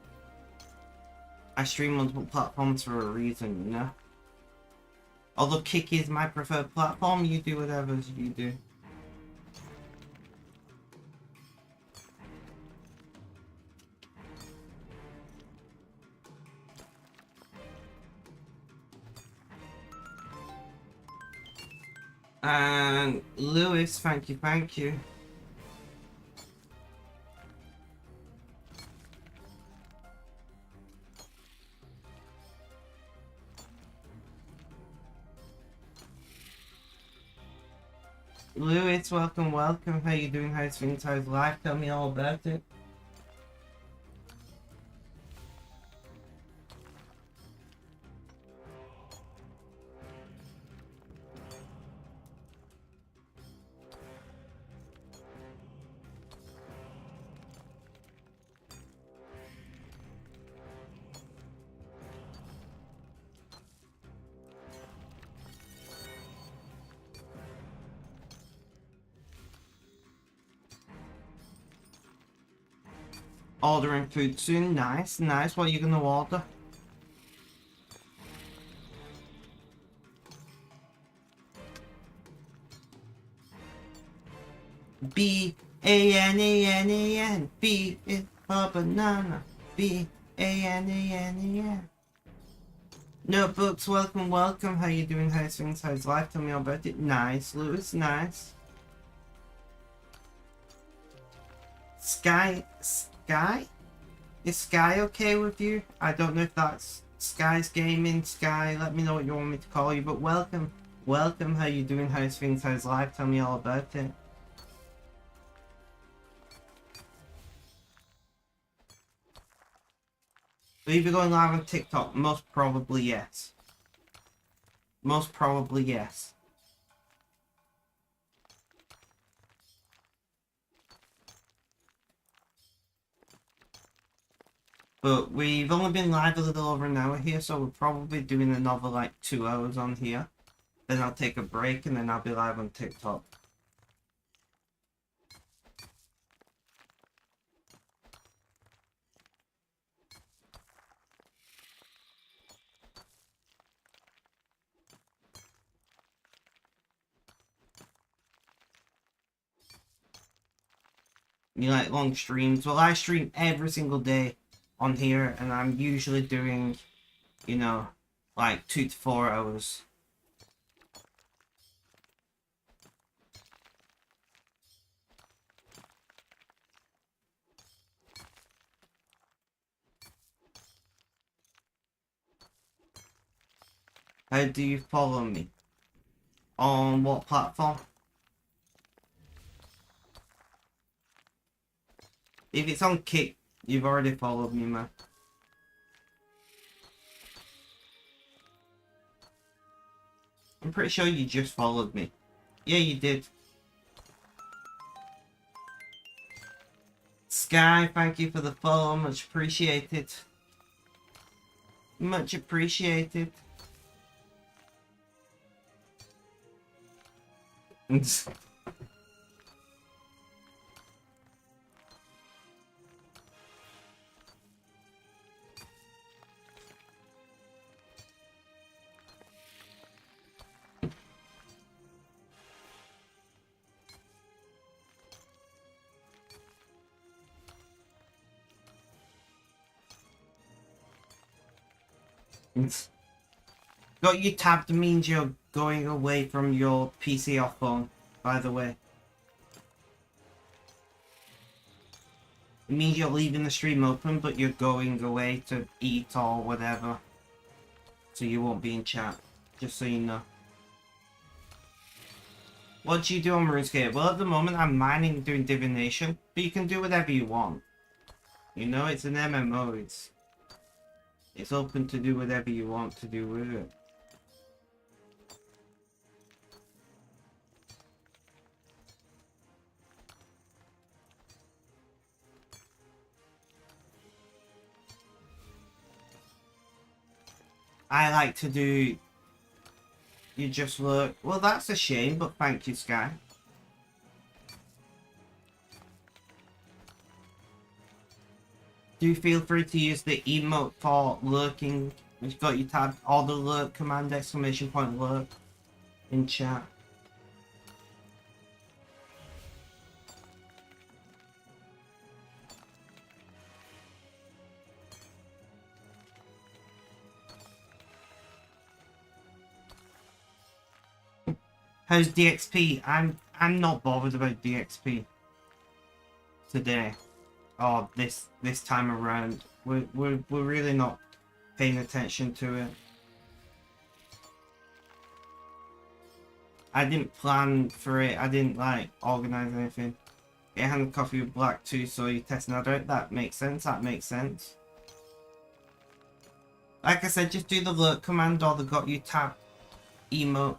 I stream multiple platforms for a reason, you know? Although Kick is my preferred platform, you do whatever you do. And Lewis, thank you, thank you. Lewis, welcome, welcome. How you doing? How's things? How's life? Tell me all about it. Ordering food soon. Nice, nice. What are you gonna order? B-A-N-A-N-A-N. B is for banana. B-A-N-A-N-A-N. Notebooks, welcome, welcome. How you doing? How's things? How's life? Tell me all about it. Nice, Lewis, nice. Sky? Is Sky okay with you? I don't know if that's Sky's Gaming. Sky, let me know what you want me to call you, but welcome. Welcome, how you doing? How's things? How's life? Tell me all about it. Will you be going live on TikTok? Most probably yes. Most probably yes. But we've only been live a little over an hour here, so we're probably doing another like 2 hours on here. Then I'll take a break and then I'll be live on TikTok. You like long streams? Well, I stream every single day on here, and I'm usually doing, you know, like 2 to 4 hours. How do you follow me? On what platform? If it's on Kick, you've already followed me, man. I'm pretty sure you just followed me. Yeah, you did. Sky, thank you for the follow. Much appreciated. Much appreciated. Got you tabbed means you're going away from your PC or phone, by the way. It means you're leaving the stream open, but you're going away to eat or whatever. So you won't be in chat, just so you know. What do you do on RuneScape? Well, at the moment I'm mining, doing divination, but you can do whatever you want. You know, it's an MMO, it's open to do whatever you want to do with it. I like to do... You just look... Well, that's a shame, but thank you, Sky. Do feel free to use the emote for lurking. We've got you tabbed, or the lurk command, exclamation point lurk, in chat. How's DXP? I'm not bothered about DXP today, or this time around. We're really not paying attention to it. I didn't plan for it. I didn't like organize anything. It had a coffee with black too, so you're testing that out. That makes sense. That makes sense. Like I said, just do the lurk command or the got you tab emote.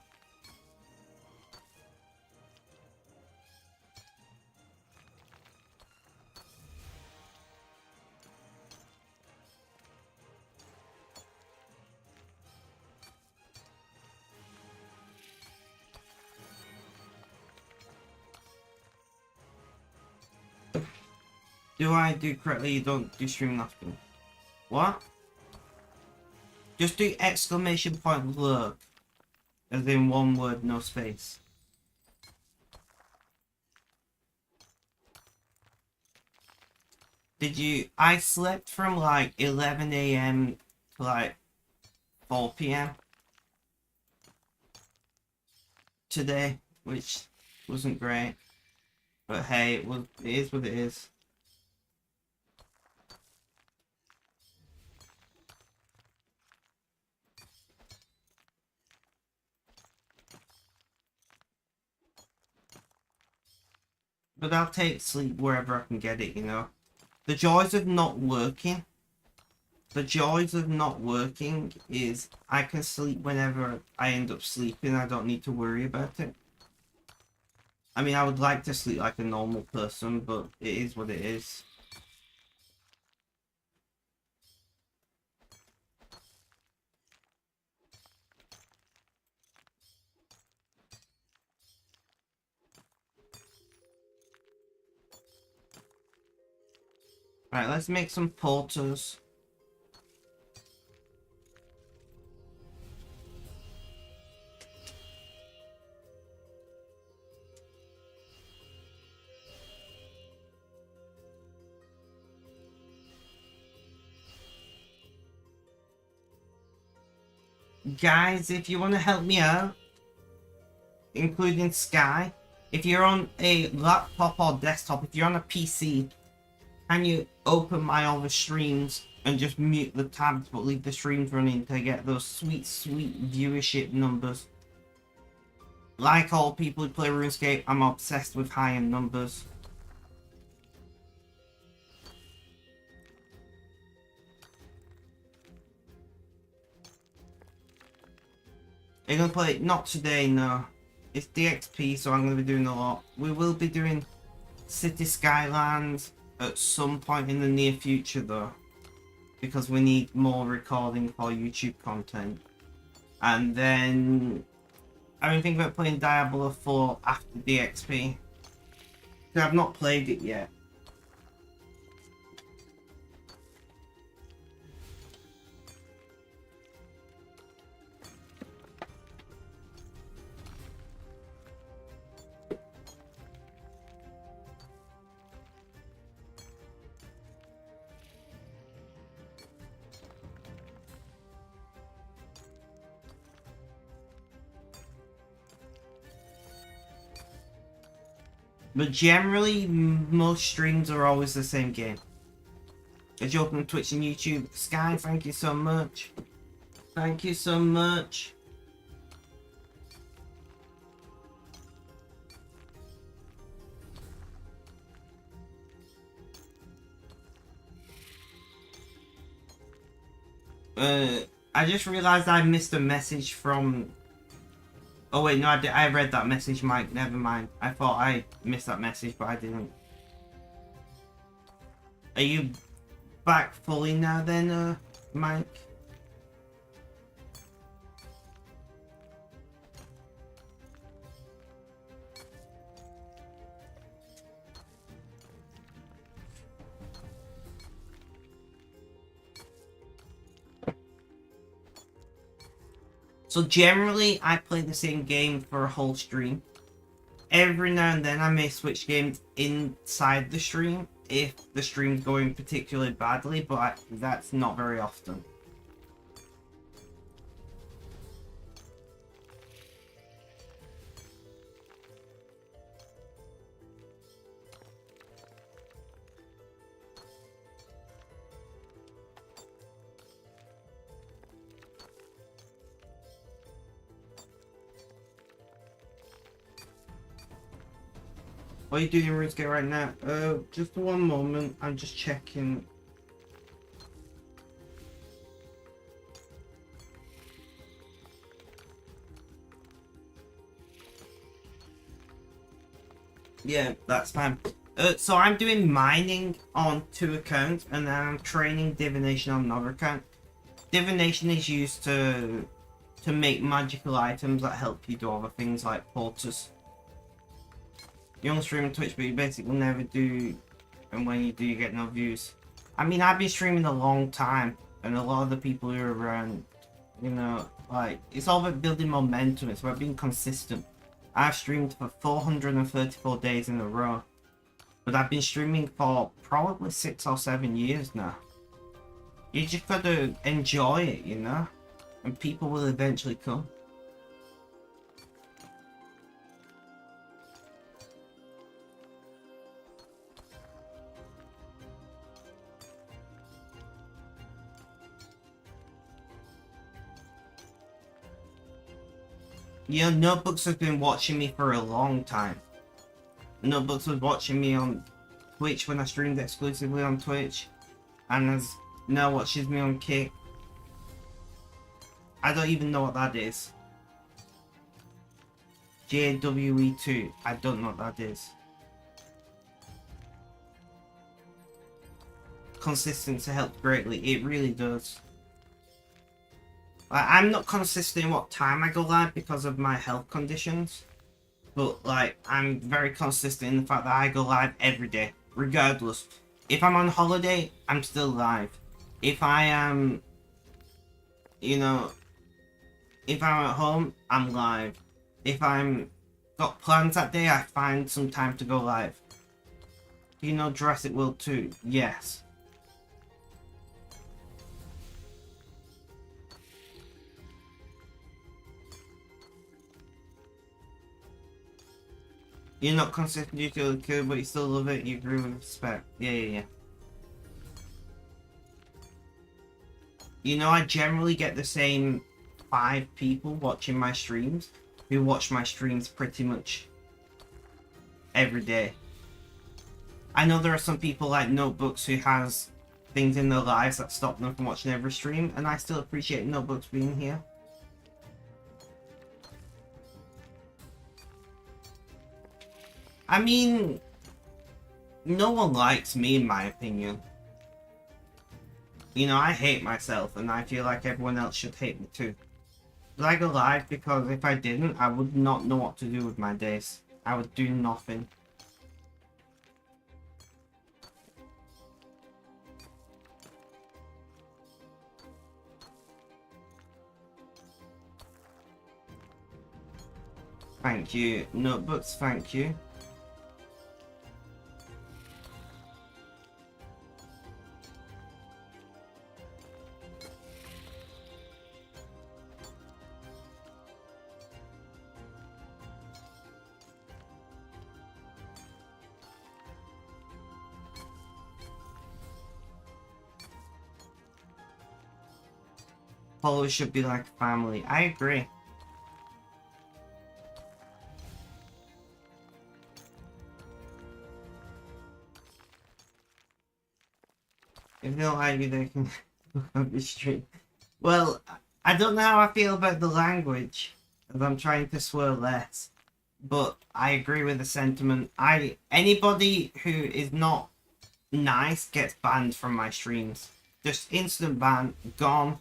Do I do correctly? You don't do streaming often. What? Just do exclamation point lurk. As in one word, no space. Did you... I slept from like 11 AM to like 4 PM. Today, which wasn't great. But hey, it is what it is. But I'll take sleep wherever I can get it, you know. The joys of not working. The joys of not working is I can sleep whenever I end up sleeping. I don't need to worry about it. I mean, I would like to sleep like a normal person, but it is what it is. Right, let's make some porters. Guys, if you want to help me out, including Sky, if you're on a laptop or desktop, if you're on a PC, can you open my other streams and just mute the tabs but leave the streams running to get those sweet, sweet viewership numbers? Like all people who play RuneScape, I'm obsessed with high-end numbers. I'm gonna play, not today, no. It's DXP, so I'm gonna be doing a lot. We will be doing City Skylines at some point in the near future though, because we need more recording for YouTube content. And then I've been thinking about playing Diablo 4 after DXP, because I've not played it yet. But generally, most streams are always the same game. As you open Twitch and YouTube, Sky, thank you so much. Thank you so much. I just realized I missed a message from... Oh wait, no, I read that message, Mike. Never mind. I thought I missed that message, but I didn't. Are you back fully now then, Mike? So generally, I play the same game for a whole stream. Every now and then I may switch games inside the stream if the stream's going particularly badly, but that's not very often. What are you doing in RuneScape right now? Just one moment. I'm just checking. Yeah, that's fine. So I'm doing mining on 2 accounts, and then I'm training divination on another account. Divination is used to make magical items that help you do other things like porters. You don't stream on Twitch, but you basically never do, and when you do, you get no views. I mean, I've been streaming a long time, and a lot of the people who are around, you know, like, it's all about building momentum. It's about being consistent. I've streamed for 434 days in a row, but I've been streaming for probably 6 or 7 years now. You just gotta enjoy it, you know, and people will eventually come. You know, Notebooks has been watching me for a long time. Notebooks was watching me on Twitch when I streamed exclusively on Twitch, and has now watches me on Kick. I don't even know what that is. JWE2, I don't know what that is. Consistency helps greatly, it really does. Like, I'm not consistent in what time I go live because of my health conditions, but like, I'm very consistent in the fact that I go live every day, regardless. If I'm on holiday, I'm still live. If I am, you know, if I'm at home, I'm live. If I'm got plans that day, I find some time to go live. You know Jurassic World 2? Yes. You're not consistent due to the kill, but you still love it, you agree with respect. Yeah. You know, I generally get the same 5 people watching my streams who watch my streams pretty much every day. I know there are some people like Notebooks who has things in their lives that stop them from watching every stream, and I still appreciate Notebooks being here. I mean, no one likes me, in my opinion. You know, I hate myself, and I feel like everyone else should hate me too. But I go live because if I didn't, I would not know what to do with my days. I would do nothing. Thank you. Notebooks, thank you. Followers should be like family. I agree. If they don't like you, they can on the stream. Well, I don't know how I feel about the language, as I'm trying to swear less. But I agree with the sentiment. Anybody who is not nice gets banned from my streams. Just instant ban, gone.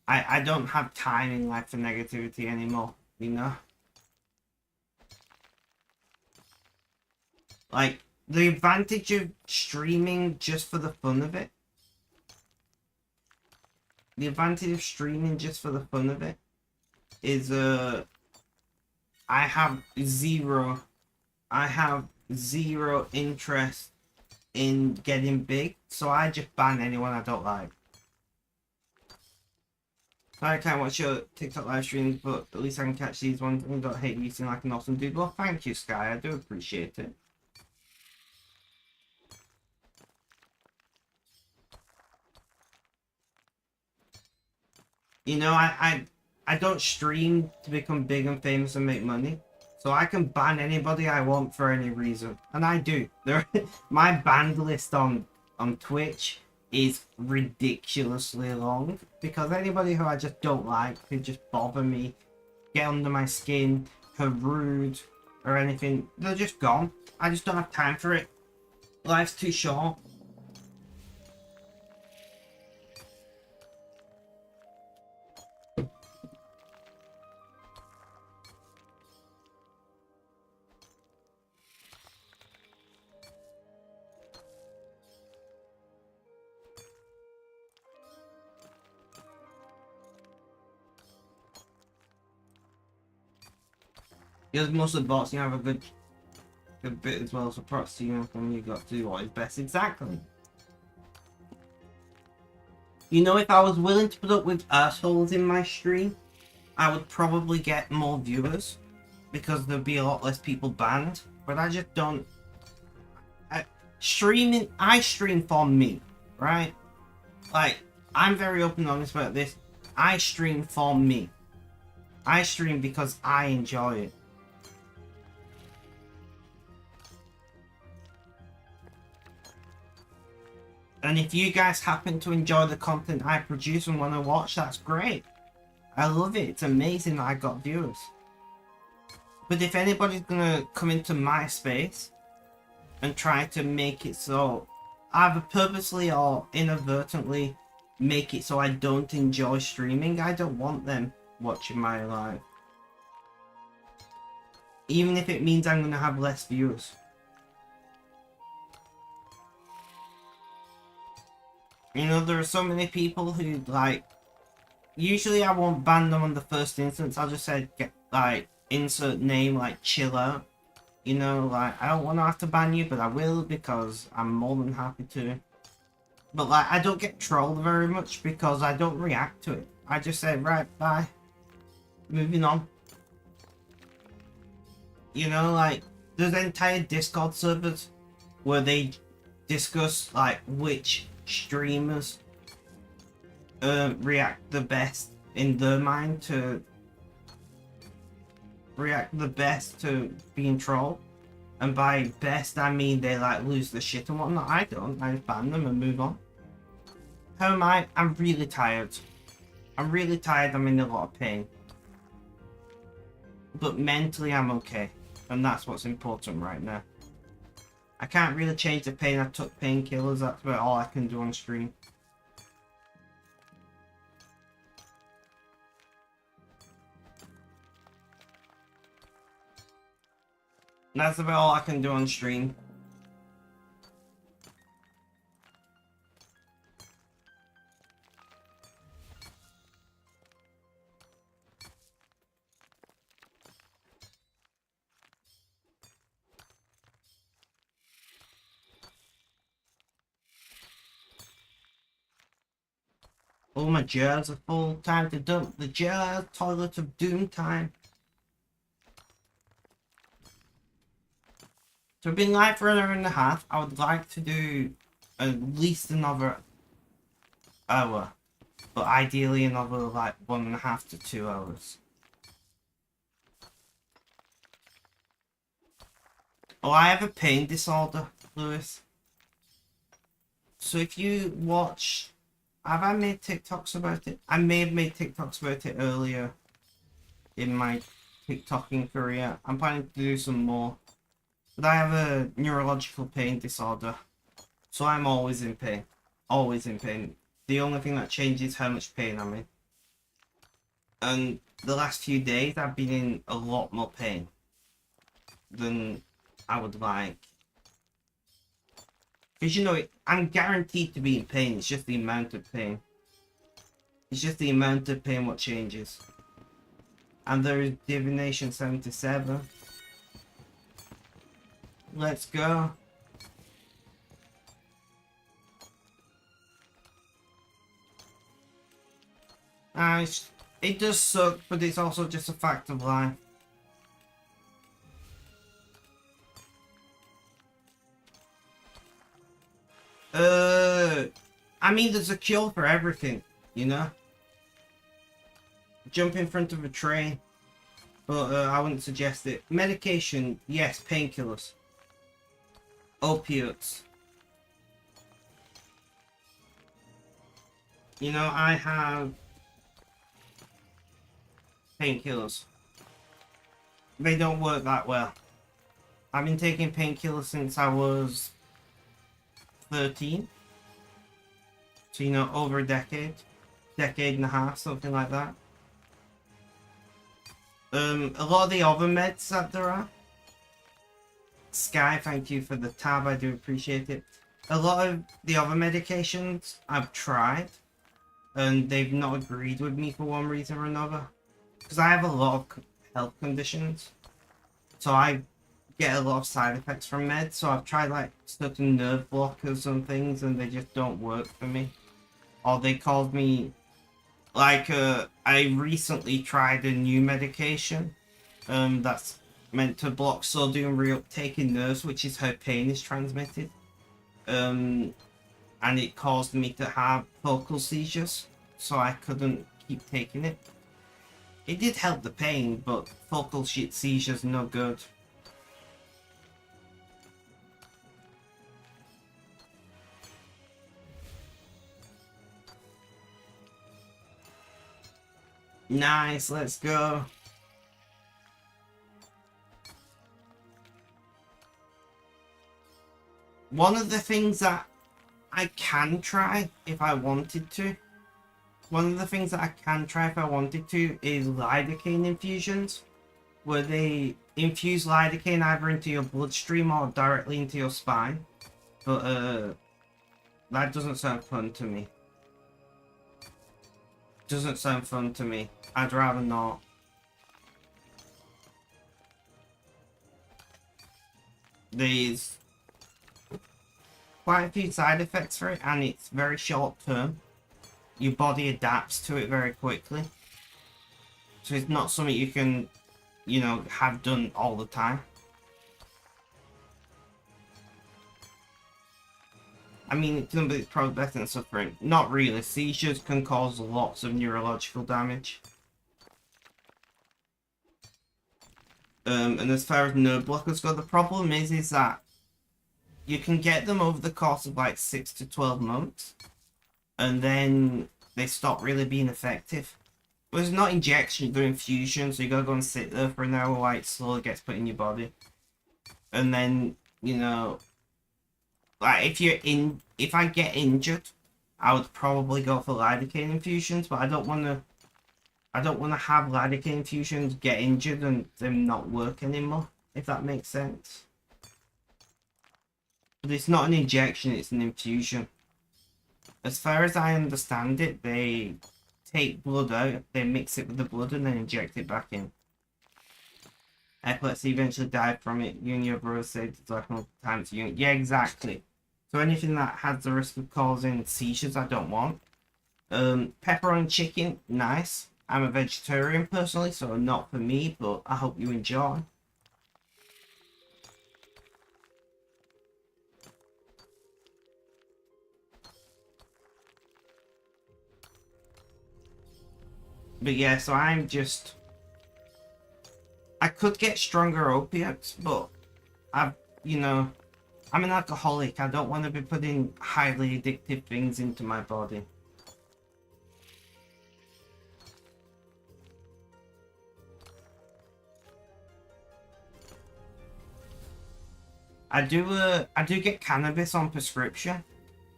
I don't have time in life for negativity anymore, you know? Like, the advantage of streaming just for the fun of it. The advantage of streaming just for the fun of it is I have zero interest in getting big, so I just ban anyone I don't like. I can't watch your TikTok live streams, but at least I can catch these ones and don't hate you seem like an awesome dude. Well, thank you, Sky. I do appreciate it. You know, I don't stream to become big and famous and make money. So I can ban anybody I want for any reason. And I do. My banned list on Twitch is ridiculously long, because anybody who I just don't like, who just bother me, get under my skin, who are rude or anything, they're just gone. I just don't have time for it. Life's too short. You're most of the bots, you have a good bit as well, so props to you when you got to do what is best. Exactly. You know, if I was willing to put up with assholes in my stream, I would probably get more viewers, because there'd be a lot less people banned. But I just don't. I stream for me, right? Like, I'm very open and honest about this. I stream for me. I stream because I enjoy it. And if you guys happen to enjoy the content I produce and want to watch, that's great. I love it. It's amazing that I got viewers. But if anybody's gonna come into my space and try to make it so, either purposely or inadvertently make it so I don't enjoy streaming, I don't want them watching my live. Even if it means I'm gonna have less viewers. You know, there are so many people who, like, usually I won't ban them on the first instance. I'll just say, like, insert name, like, chill out. You know, like, I don't want to have to ban you, but I will, because I'm more than happy to. But, like, I don't get trolled very much because I don't react to it. I just say, right, bye. Moving on. You know, like, there's entire Discord servers where they discuss, like, which streamers react the best in their mind to being trolled. And by best I mean they like lose the shit and whatnot. I don't. I just ban them and move on. How am I? I'm really tired. I'm in a lot of pain. But mentally I'm okay. And that's what's important right now. I can't really change the pain. I took painkillers. That's about all I can do on stream. That's about all I can do on stream. All my jars are full. Time to dump the jars. Toilet of doom time. So I've been live for an hour and a half. I would like to do at least another hour. But ideally another like 1.5 to 2 hours. Oh, I have a pain disorder, Lewis. So if you watch... Have I made TikToks about it? I may have made TikToks about it earlier in my TikToking career. I'm planning to do some more. But I have a neurological pain disorder. So I'm always in pain. Always in pain. The only thing that changes is how much pain I'm in. And the last few days I've been in a lot more pain than I would like. Because, you know, I'm guaranteed to be in pain. It's just the amount of pain. It's just the amount of pain what changes. And there is Divination 77. Let's go. It does suck, but it's also just a fact of life. I mean, there's a cure for everything, you know? Jump in front of a train, but I wouldn't suggest it. Medication, yes, painkillers. Opiates. You know, I have painkillers. They don't work that well. I've been taking painkillers since I was 13. So, you know, over a decade. Decade and a half, something like that. A lot of the other meds that there are. Sky, thank you for the tab, I do appreciate it. A lot of the other medications I've tried, and they've not agreed with me for one reason or another. Because I have a lot of health conditions. So I get a lot of side effects from meds, so I've tried like certain nerve blockers and things, and they just don't work for me. Or they called me, like, I recently tried a new medication, that's meant to block sodium reuptake in nerves, which is how pain is transmitted. And it caused me to have focal seizures, so I couldn't keep taking it. It did help the pain, but focal seizures no good. Nice, let's go. One of the things that I can try if I wanted to, is lidocaine infusions, where they infuse lidocaine either into your bloodstream or directly into your spine. But that doesn't sound fun to me. Doesn't sound fun to me. I'd rather not. There's quite a few side effects for it, and it's very short term. Your body adapts to it very quickly. So it's not something you can, you know, have done all the time. I mean, it's probably better than suffering. Not really. Seizures can cause lots of neurological damage. And as far as nerve blockers go, the problem is that you can get them over the course of like 6 to 12 months, and then they stop really being effective. But it's not injection, they're infusion, so you gotta go and sit there for an hour while it slowly gets put in your body. And then, you know, like if I get injured, I would probably go for lidocaine infusions, but I don't wanna have lidocaine infusions, get injured, and them not work anymore, if that makes sense. But it's not an injection, it's an infusion. As far as I understand it, they take blood out, they mix it with the blood, and then inject it back in. Epilepsy eventually died from it. You and your brother saved his life multiple times. Yeah, exactly. So anything that has the risk of causing seizures, I don't want. Pepperoni chicken, nice. I'm a vegetarian personally, so not for me, but I hope you enjoy. But yeah, so I could get stronger opiates, but you know, I'm an alcoholic. I don't want to be putting highly addictive things into my body. I do get cannabis on prescription,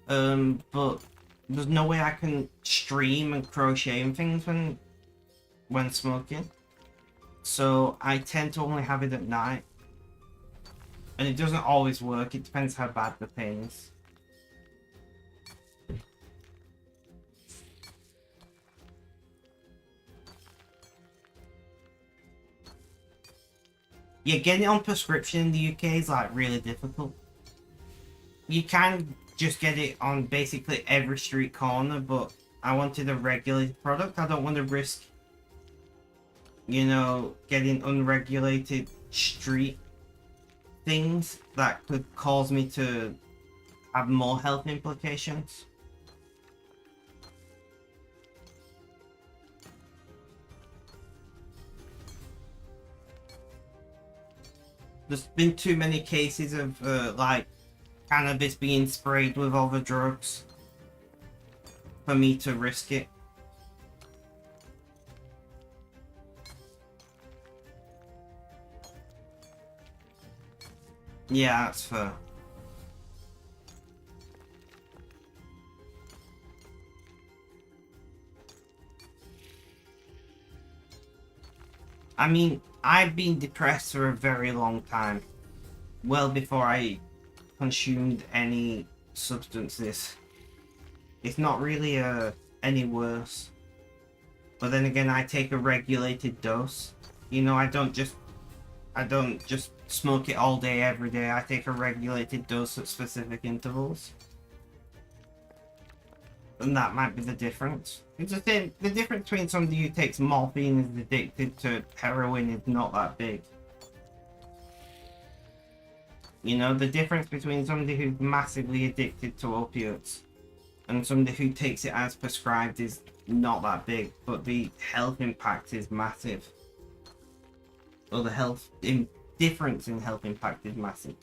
but there's no way I can stream and crochet and things when smoking. So I tend to only have it at night. And it doesn't always work, it depends how bad the pain is. Yeah, getting it on prescription in the UK is like really difficult. You can just get it on basically every street corner, but I wanted a regulated product. I don't want to risk, you know, getting unregulated street things that could cause me to have more health implications. There's been too many cases of like cannabis being sprayed with other drugs for me to risk it. Yeah, that's fair. I mean, I've been depressed for a very long time. Well before I consumed any substances. It's not really any worse. But then again, I take a regulated dose. You know, I don't just smoke it all day every day. I take a regulated dose at specific intervals. And that might be the difference. It's the same. The difference between somebody who takes morphine and is addicted to heroin is not that big. You know, the difference between somebody who's massively addicted to opiates and somebody who takes it as prescribed is not that big, but the health impact is massive. Or the difference in health impact is massive.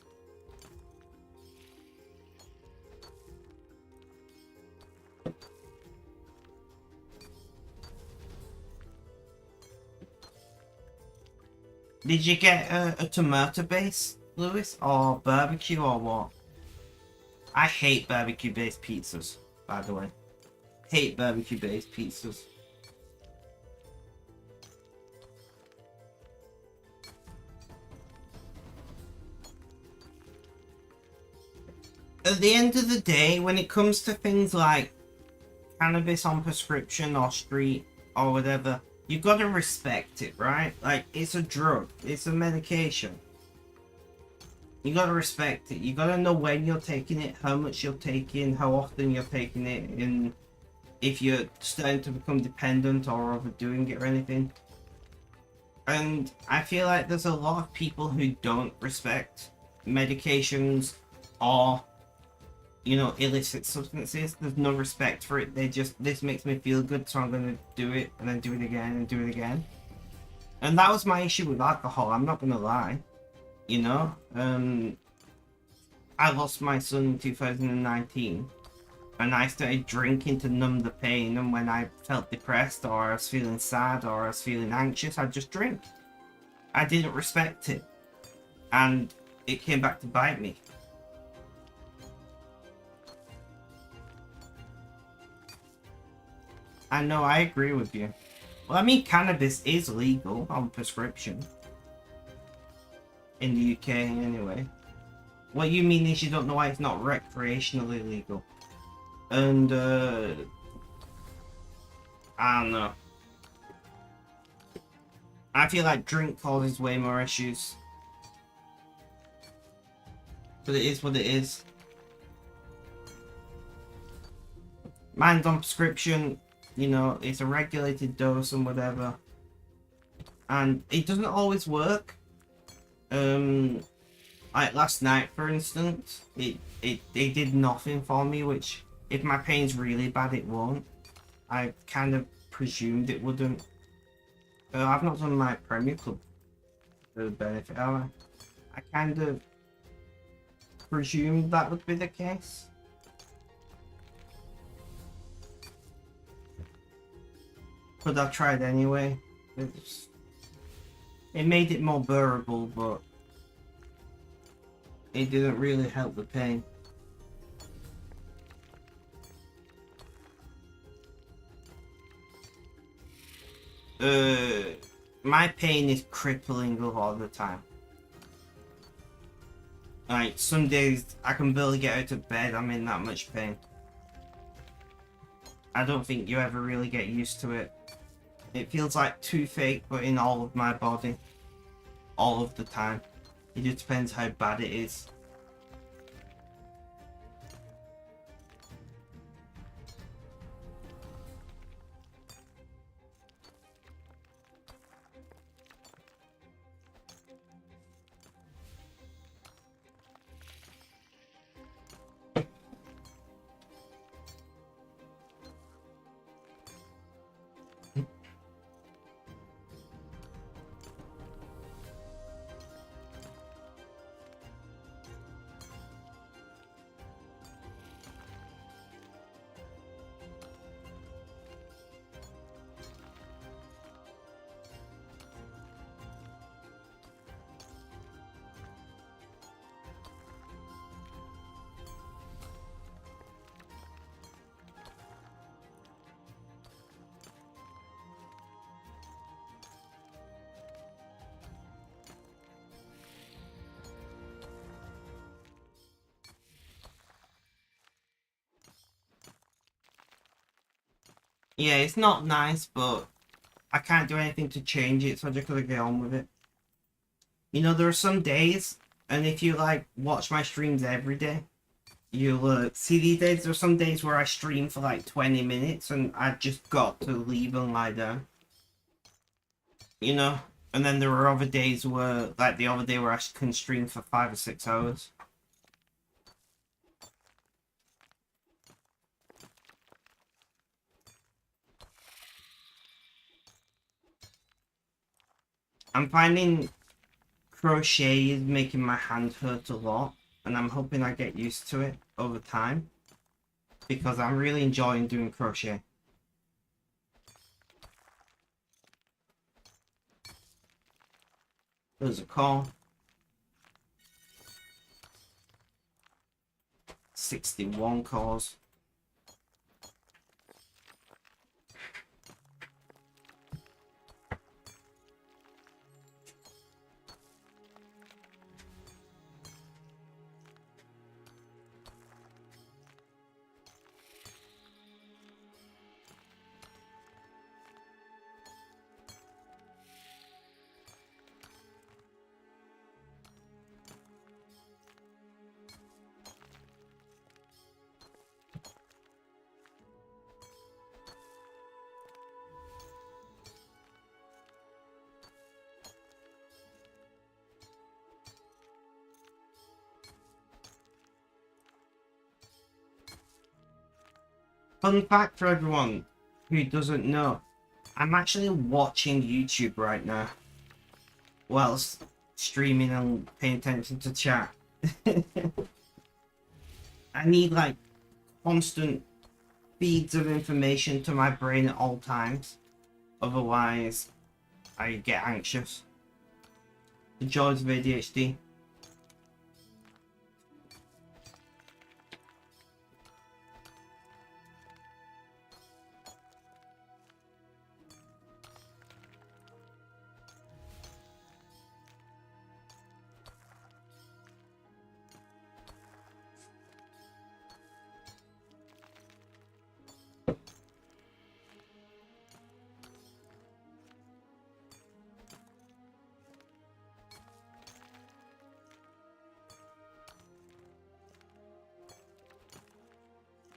Did you get a tomato base, Lewis, or barbecue, or what? I hate barbecue based pizzas, by the way. Hate barbecue based pizzas. At the end of the day, when it comes to things like cannabis on prescription or street or whatever, you gotta respect it, right? Like, it's a drug, it's a medication. You gotta respect it. You gotta know when you're taking it, how much you're taking, how often you're taking it, and if you're starting to become dependent or overdoing it or anything. And I feel like there's a lot of people who don't respect medications or, you know, illicit substances. There's no respect for it. They just, this makes me feel good, so I'm gonna do it, and then do it again, and do it again. And that was my issue with alcohol, I'm not gonna lie. You know? I lost my son in 2019, and I started drinking to numb the pain, and when I felt depressed, or I was feeling sad, or I was feeling anxious, I'd just drink. I didn't respect it, and it came back to bite me. I know, I agree with you. Well, I mean, cannabis is legal on prescription. In the UK, anyway. What you mean is you don't know why it's not recreationally legal. And, I don't know. I feel like drink causes way more issues. But it is what it is. Mine's on prescription, you know, it's a regulated dose and whatever. And it doesn't always work. Like last night, for instance, it did nothing for me, which, if my pain's really bad, it won't. I kind of presumed it wouldn't. I've not done my Premier Club for the benefit, have I? I kind of presumed that would be the case. But I tried anyway. It made it more bearable, but it didn't really help the pain. My pain is crippling a lot of the time. Like, some days I can barely get out of bed, I'm in that much pain. I don't think you ever really get used to it. It feels like toothache, but in all of my body. all of the time. It just depends how bad it is. Yeah, it's not nice, but I can't do anything to change it, so I just gotta get on with it. You know, there are some days, and if you like watch my streams every day, you'll see these days. There are some days where I stream for like 20 minutes, and I just got to leave and lie down. You know, and then there are other days where, like the other day where I can stream for 5 or 6 hours. I'm finding crochet is making my hand hurt a lot, and I'm hoping I get used to it over time, because I'm really enjoying doing crochet. There's a call. 61 calls. Fun fact for everyone who doesn't know, I'm actually watching YouTube right now whilst streaming and paying attention to chat. I need like constant feeds of information to my brain at all times, otherwise I get anxious. The joys of ADHD.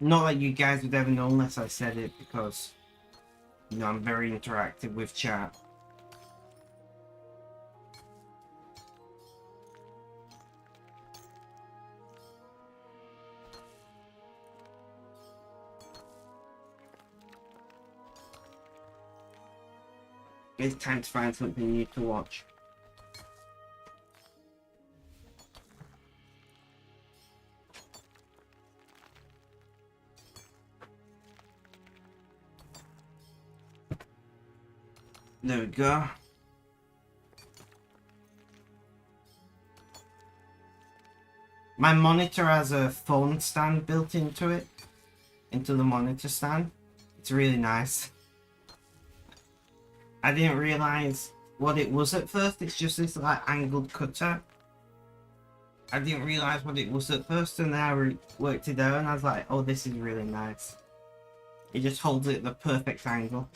Not that you guys would ever know unless I said it, because, you know, I'm very interactive with chat. It's time to find something new to watch. There we go. My monitor has a phone stand built into it, into the monitor stand. It's really nice. I didn't realize what it was at first. It's just this like angled cutter. I didn't realize what it was at first, and then I worked it out and I was like, oh, this is really nice. It just holds it at the perfect angle.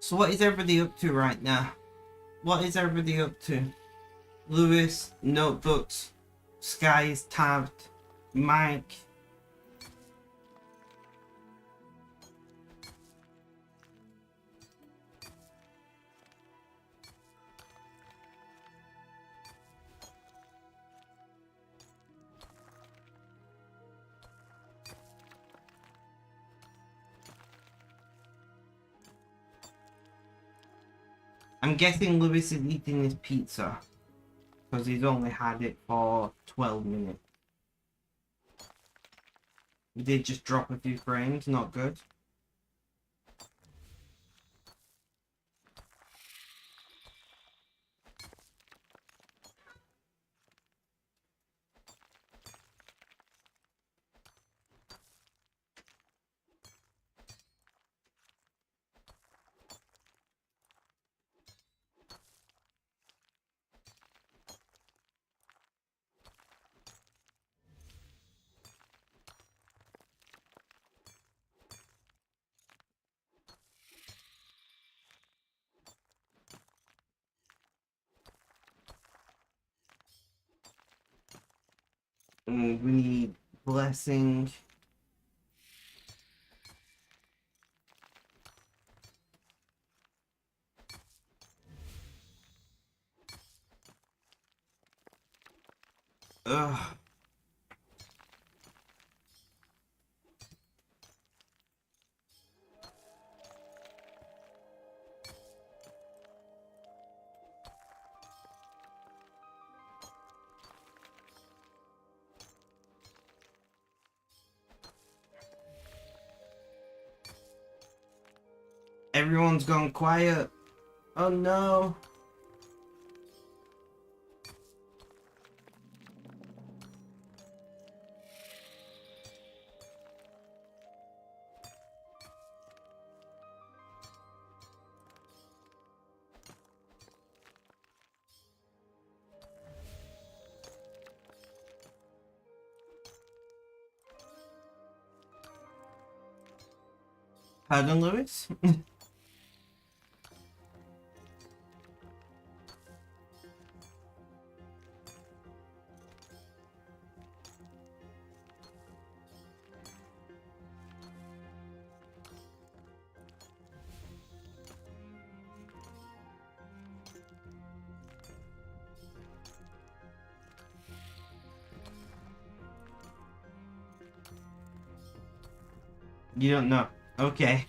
So what is everybody up to right now? What is everybody up to? Lewis, notebooks, Sky is tabbed, Mike. I'm guessing Lewis is eating his pizza because he's only had it for 12 minutes. We did just drop a few frames, not good. We need blessing. Ugh. Everyone's gone quiet. Oh no. Pardon, Lewis? You don't know. Okay.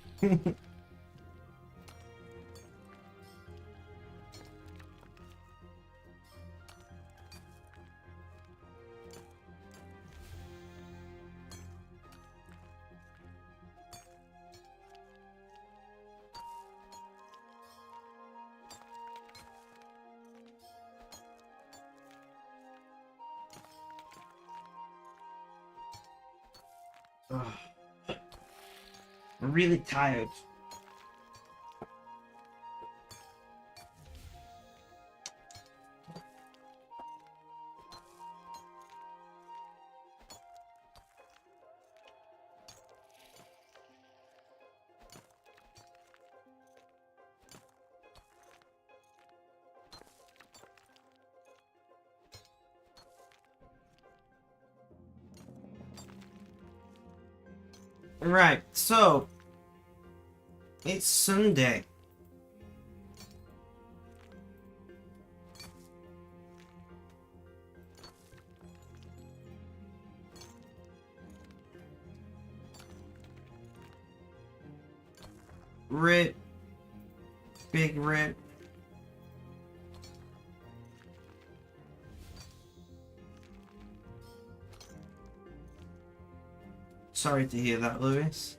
Ugh. I'm really tired. Right, so it's Sunday. Rip. Big rip. Sorry to hear that, Lewis.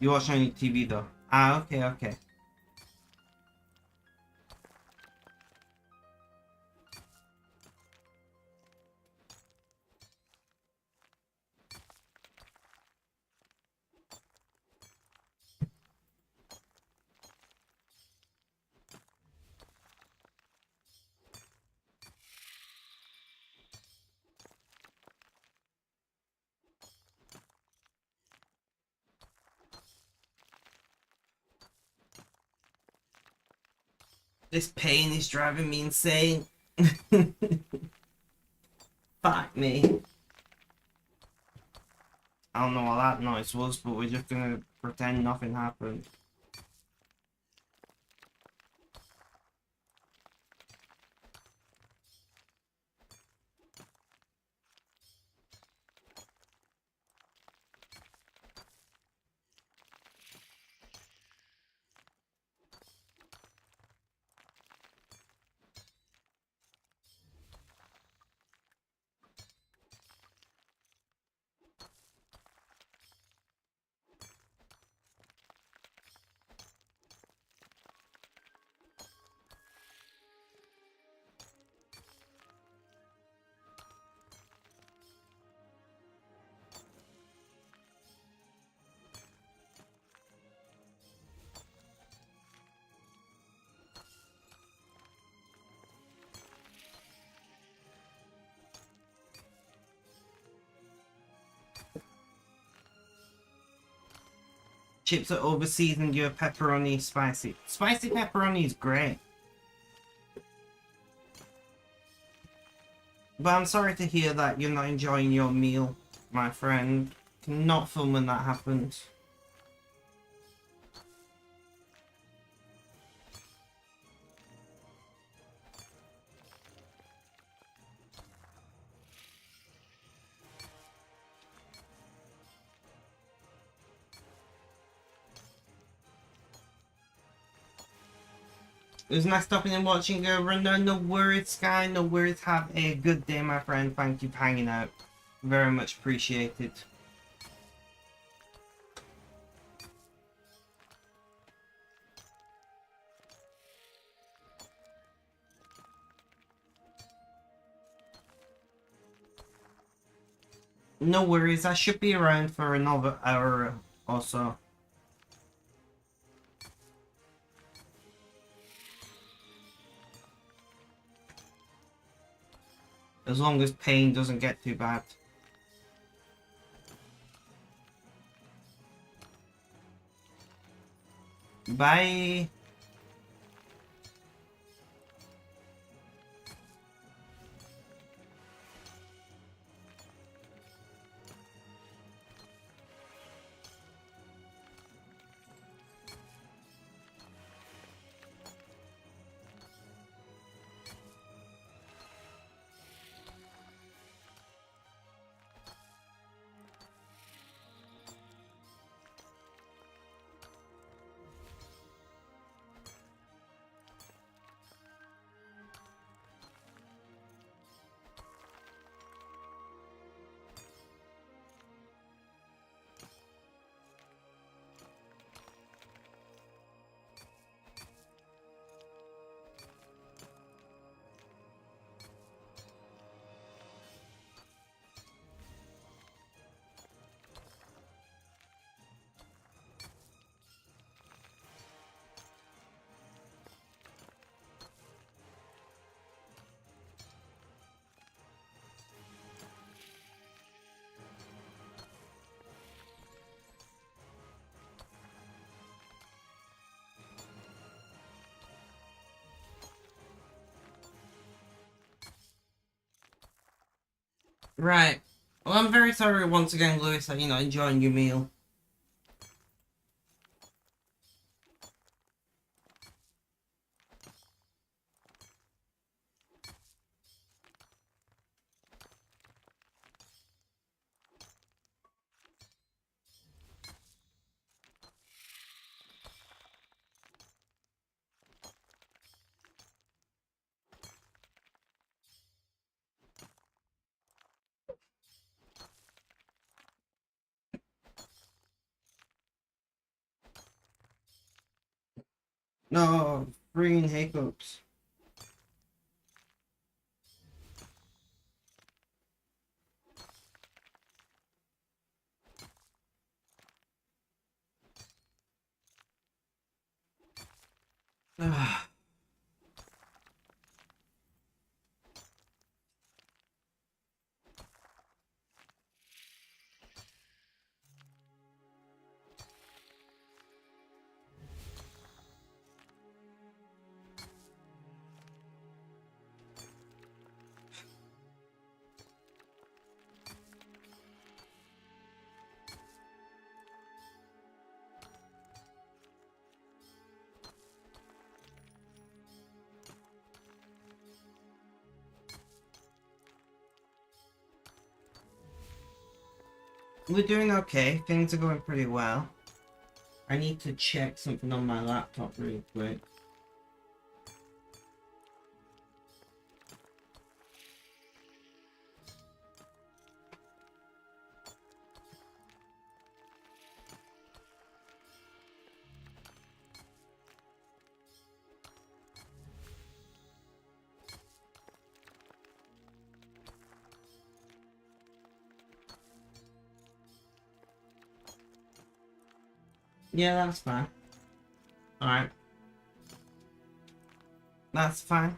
You watch on your TV though. Ah, okay, okay. This pain is driving me insane. Fuck me. I don't know what that noise was, but we're just gonna pretend nothing happened. Chips are over-seasoned, your pepperoni spicy. Spicy pepperoni is great. But I'm sorry to hear that you're not enjoying your meal, my friend. Cannot film when that happens. It was nice stopping and watching a run. No worries, Sky. No worries. Have a good day, my friend. Thank you for hanging out. Very much appreciated. No worries. I should be around for another hour or so. As long as pain doesn't get too bad. Bye. Right. Well, I'm very sorry once again, Lewis, that you're not enjoying your meal. No, freaking hiccups. We're doing okay. Things are going pretty well. I need to check something on my laptop real quick. Yeah, that's fine. Alright. That's fine.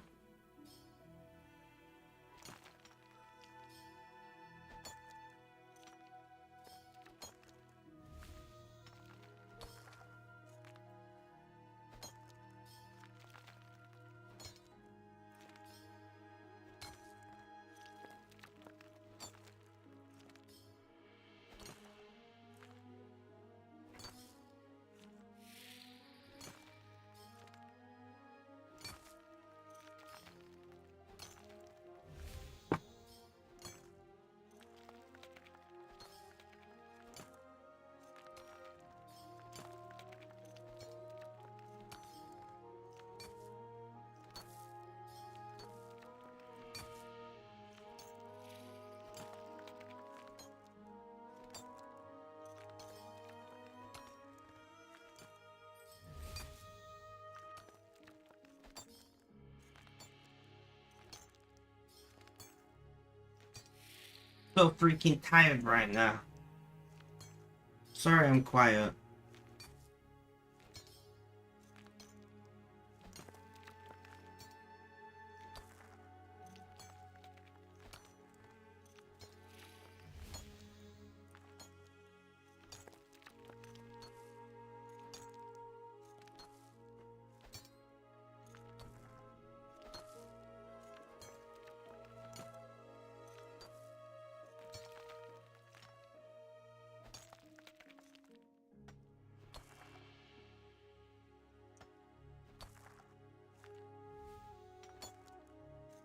So freaking tired right now. Sorry I'm quiet.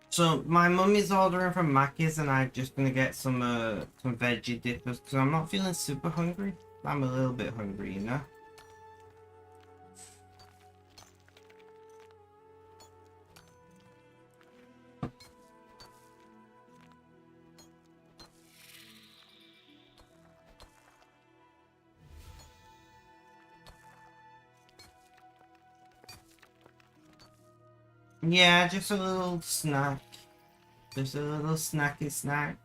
So my mum is ordering from Mackey's and I'm just gonna get some veggie dippers because I'm not feeling super hungry. I'm a little bit hungry, you know? Yeah, just a little snack. Just a little snacky snack.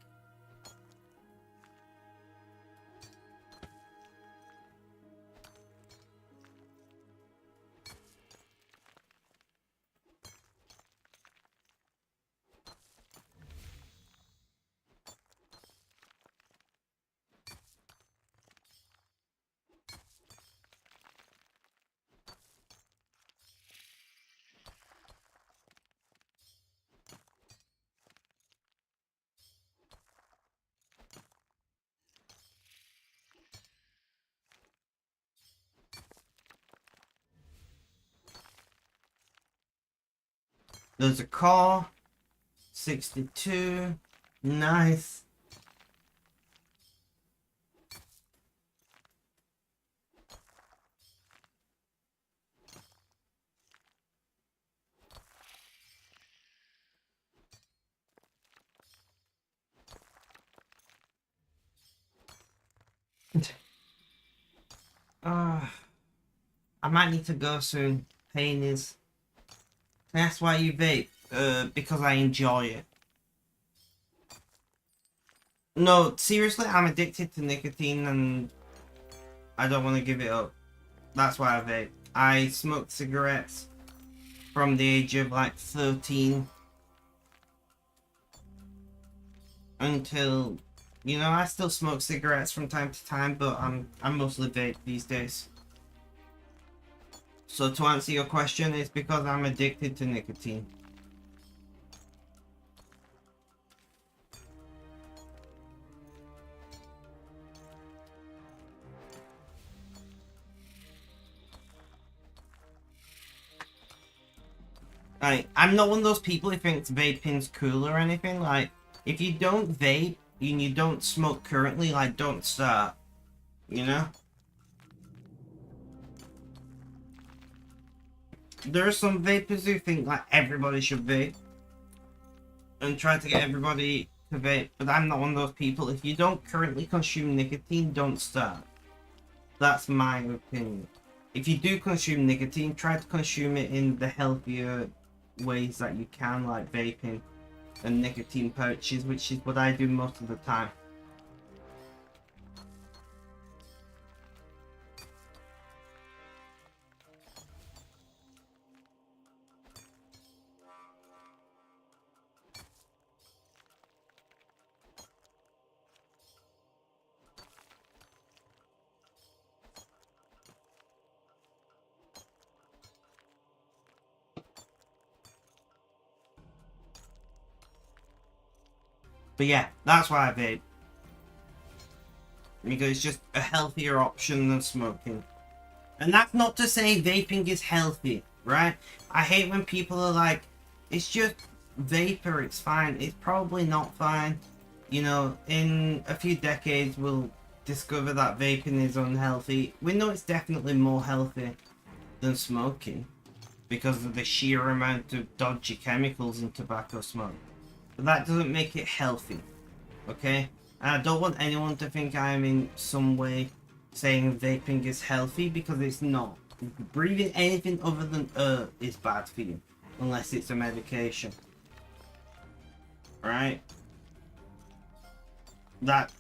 There's a car. 62. Nice. Ah, I might need to go soon. Pain is. That's why you vape. Because I enjoy it. No, seriously, I'm addicted to nicotine and I don't want to give it up. That's why I vape. I smoked cigarettes from the age of like 13 until, you know, I still smoke cigarettes from time to time, but I'm mostly vape these days. So to answer your question, it's because I'm addicted to nicotine. I'm not one of those people who thinks vaping's cool or anything. Like, if you don't vape and you don't smoke currently, like, don't start, you know? There are some vapors who think like everybody should vape and try to get everybody to vape, but I'm not one of those people. If you don't currently consume nicotine, don't start. That's my opinion. If you do consume nicotine, try to consume it in the healthier ways that you can, like vaping and nicotine pouches, which is what I do most of the time. But yeah, that's why I vape. Because it's just a healthier option than smoking. And that's not to say vaping is healthy, right? I hate when people are like, it's just vapor, it's fine. It's probably not fine. You know, in a few decades we'll discover that vaping is unhealthy. We know it's definitely more healthy than smoking because of the sheer amount of dodgy chemicals in tobacco smoke. But that doesn't make it healthy, okay? And I don't want anyone to think I'm in some way saying vaping is healthy, because it's not. Breathing anything other than air is bad for you, unless it's a medication. Right? That...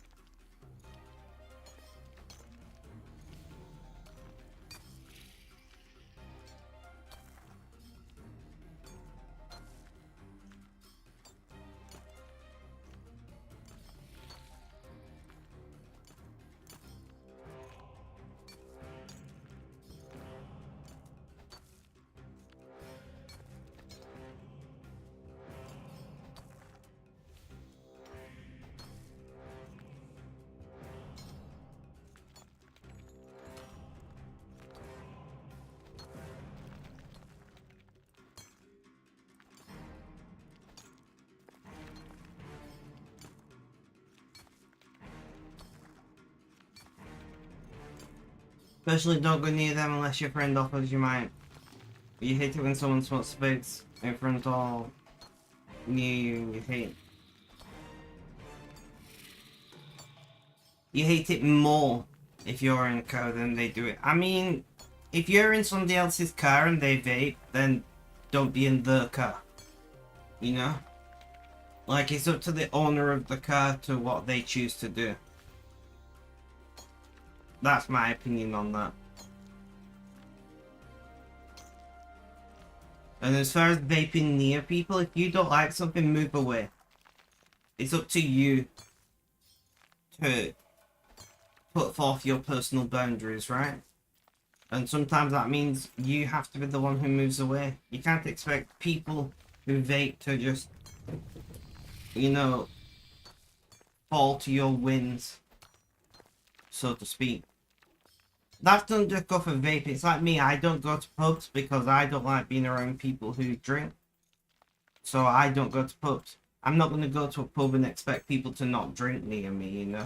Especially don't go near them unless your friend offers you mine. You hate it when someone smokes cigarettes in front of near you. You hate it more if you're in a car than they do it. I mean, if you're in somebody else's car and they vape, then don't be in the car. You know? Like, it's up to the owner of the car to what they choose to do. That's my opinion on that. And as far as vaping near people, if you don't like something, move away. It's up to you to put forth your personal boundaries, right? And sometimes that means you have to be the one who moves away. You can't expect people who vape to just, you know, fall to your whims, so to speak. That doesn't just go for vape. It's like me, I don't go to pubs because I don't like being around people who drink. So I don't go to pubs. I'm not going to go to a pub and expect people to not drink near me, you know?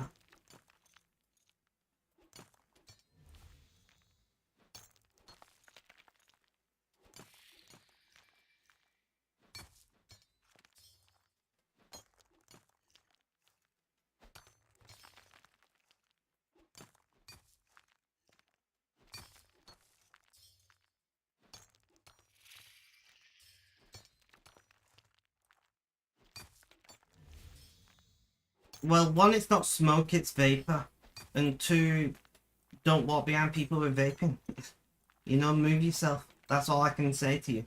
Well, one, it's not smoke, it's vapor. And two, don't walk behind people with vaping. You know, move yourself. That's all I can say to you.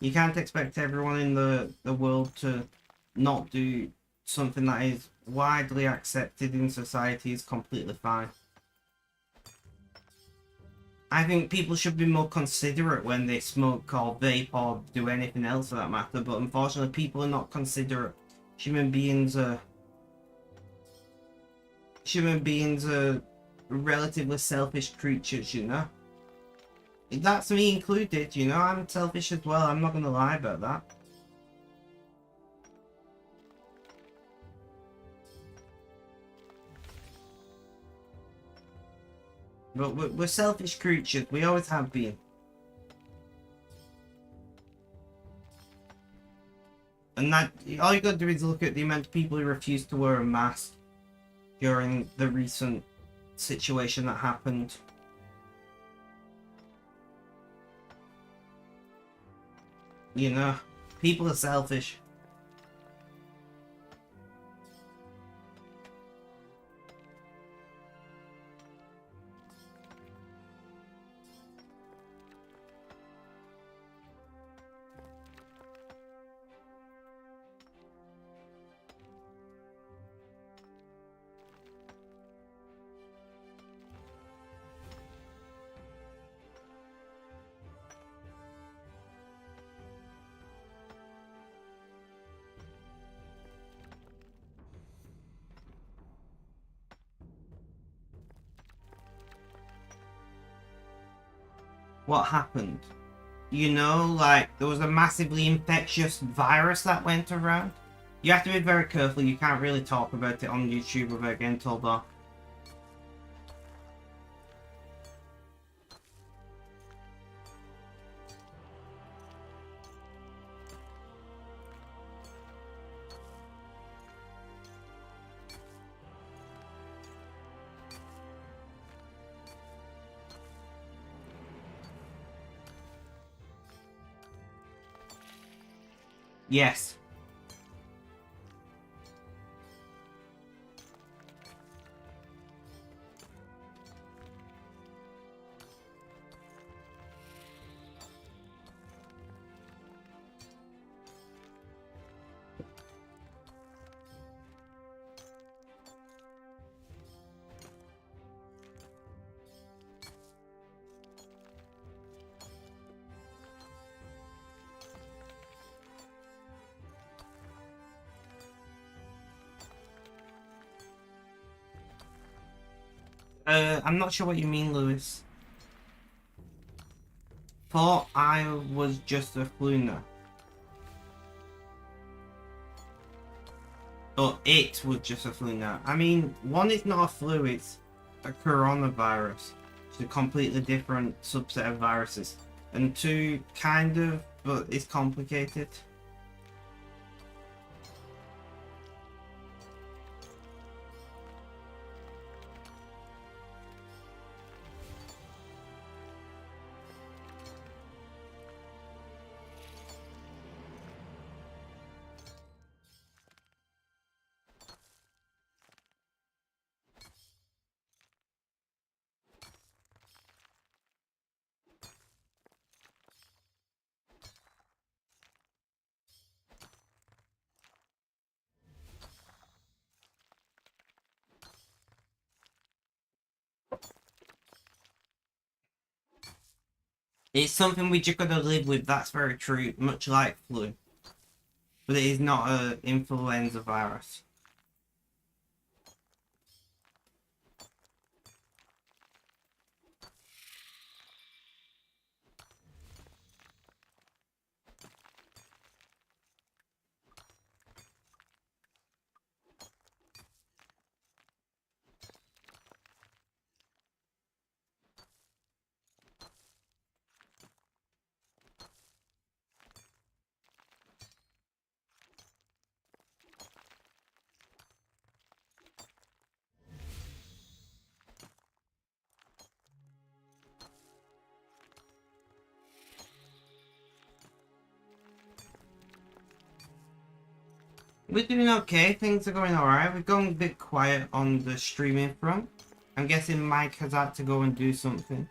You can't expect everyone in the world to not do something that is widely accepted in society is completely fine. I think people should be more considerate when they smoke or vape or do anything else for that matter, but unfortunately people are not considerate. Human beings are relatively selfish creatures, you know? That's me included, you know? I'm selfish as well, I'm not gonna lie about that. But we're selfish creatures. We always have been. And that, all you gotta do is look at the amount of people who refuse to wear a mask during the recent situation that happened. You know, people are selfish. What happened? You know, like, there was a massively infectious virus that went around. You have to be very careful, you can't really talk about it on YouTube without getting told off. Yes. I'm not sure what you mean, Lewis. Thought I was just a fluner. But it was just a flu now. I mean, one is not a flu, it's a coronavirus. It's a completely different subset of viruses. And two, kind of, but it's complicated. It's something we just gotta live with, that's very true, much like flu. But it is not an influenza virus. We're doing okay, things are going alright. We're going a bit quiet on the streaming front. I'm guessing Mike has had to go and do something.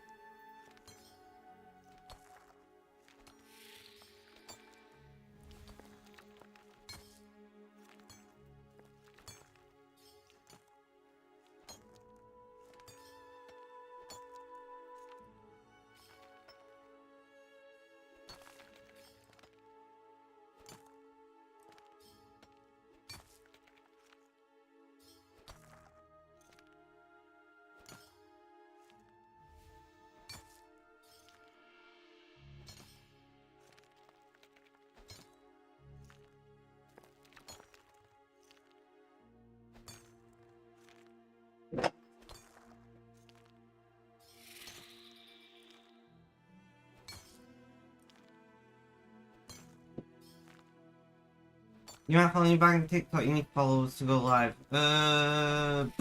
You might follow me back on TikTok, you need followers to go live. I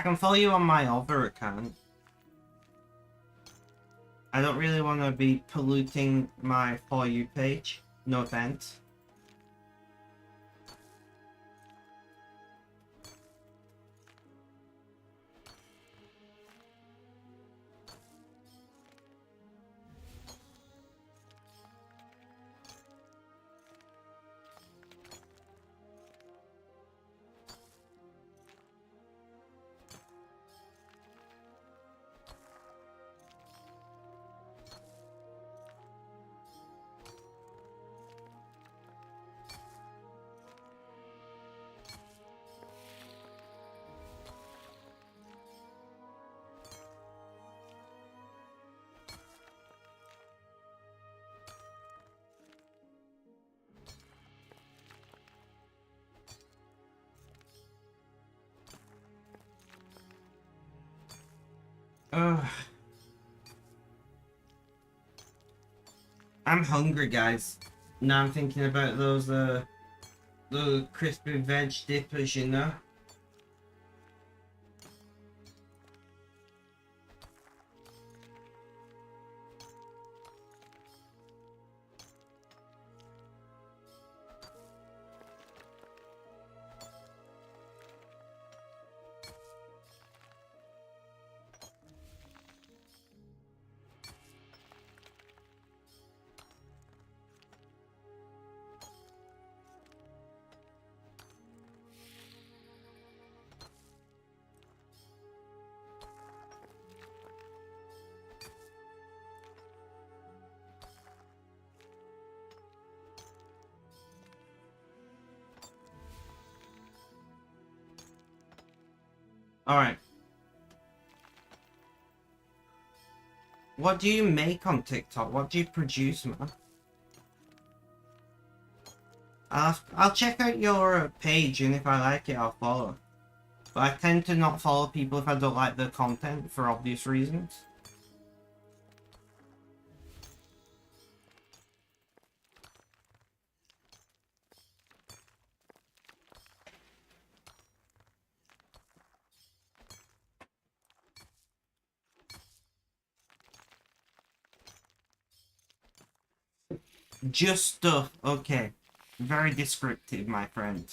can follow you on my other account. I don't really want to be polluting my For You page. No offense. Ugh. I'm hungry, guys. Now I'm thinking about those the crispy veg dippers, you know? Alright. What do you make on TikTok? What do you produce, man? I'll check out your page, and if I like it, I'll follow. But I tend to not follow people if I don't like their content, for obvious reasons. Just stuff. Okay. Very descriptive, my friend.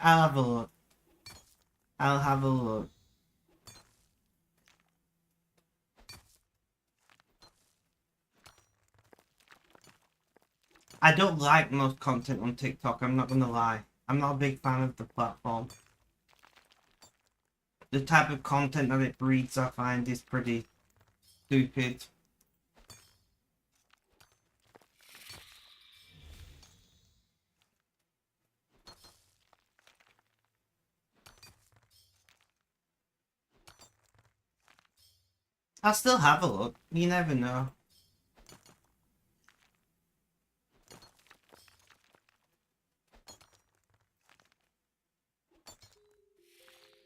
I'll have a look. I'll have a look. I don't like most content on TikTok, I'm not gonna lie. I'm not a big fan of the platform. The type of content that it breeds, I find, is pretty stupid. I'll still have a look. You never know.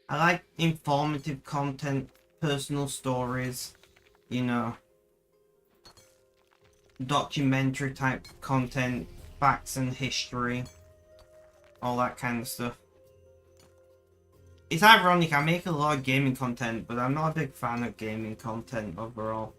I like informative content, personal stories, you know, documentary type content, facts and history, all that kind of stuff. It's ironic, I make a lot of gaming content, but I'm not a big fan of gaming content overall.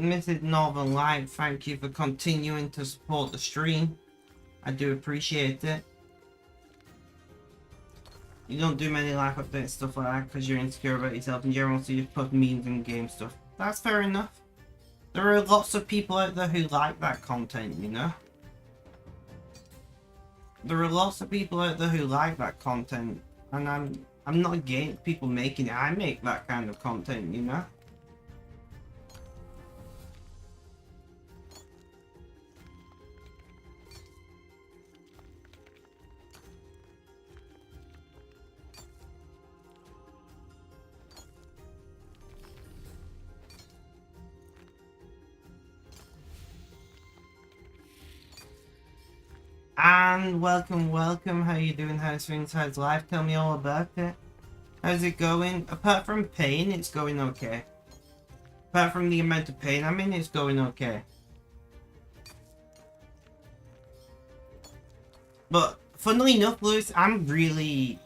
Mrs. Northern Light, thank you for continuing to support the stream. I do appreciate it. You don't do many life updates, stuff like that, because you're insecure about yourself in general, so you put memes and game stuff. That's fair enough. There are lots of people out there who like that content, you know? There are lots of people out there who like that content, and I'm not against people making it. I make that kind of content, you know? And welcome, welcome. How you doing? How's things? How's life? Tell me all about it. How's it going? Apart from pain, it's going okay. Apart from the amount of pain I'm in, it's going okay. But funnily enough, Lewis, I'm really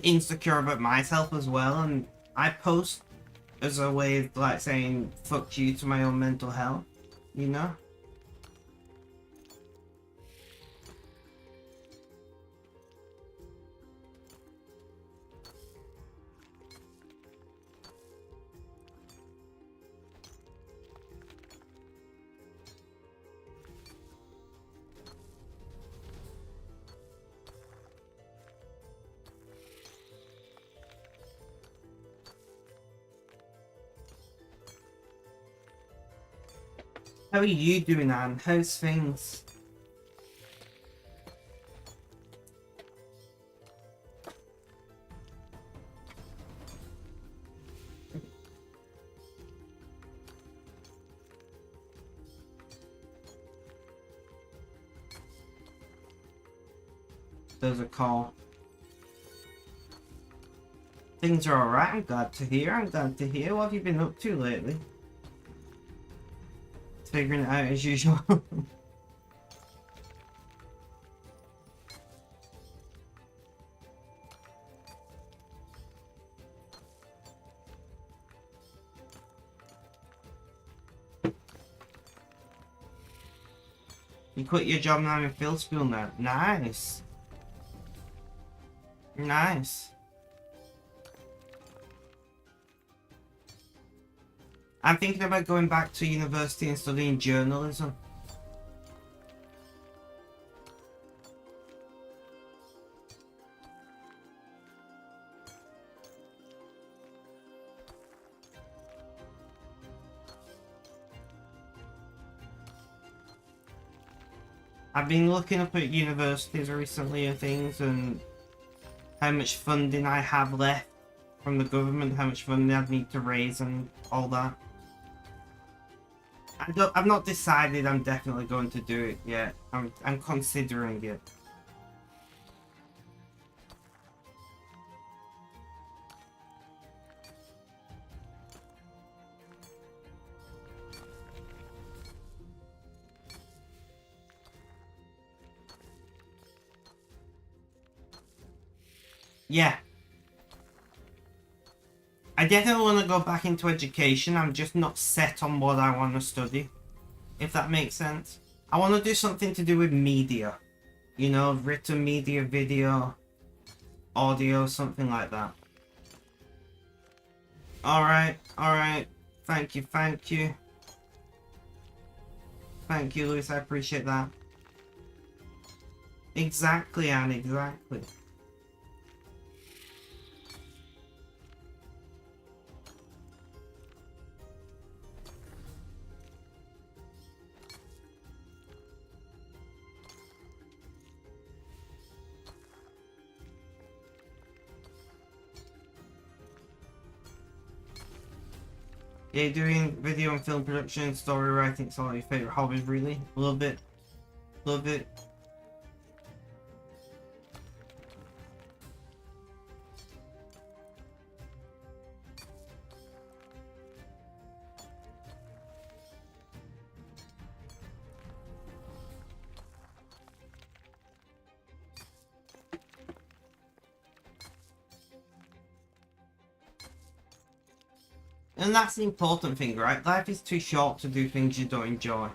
insecure about myself as well, and I post as a way of like saying fuck you to my own mental health, you know? How are you doing, Anne? How's things? There's a call. Things are alright, I'm glad to hear, I'm glad to hear. What have you been up to lately? Figuring it out as usual. You quit your job now in field school now. Nice. Nice. I'm thinking about going back to university and studying journalism. I've been looking up at universities recently and things, and how much funding I have left from the government, how much funding I'd need to raise and all that. I've not decided I'm definitely going to do it yet. I'm considering it. Yeah. I definitely want to go back into education. I'm just not set on what I want to study, if that makes sense. I want to do something to do with media. You know, written media, video, audio, something like that. Alright, alright. Thank you, thank you. Thank you, Lewis, I appreciate that. Exactly, Anne, exactly. Yeah, doing video and film production, story writing, it's all your favourite hobbies, really? A little bit. A little bit. And that's the important thing, right? Life is too short to do things you don't enjoy.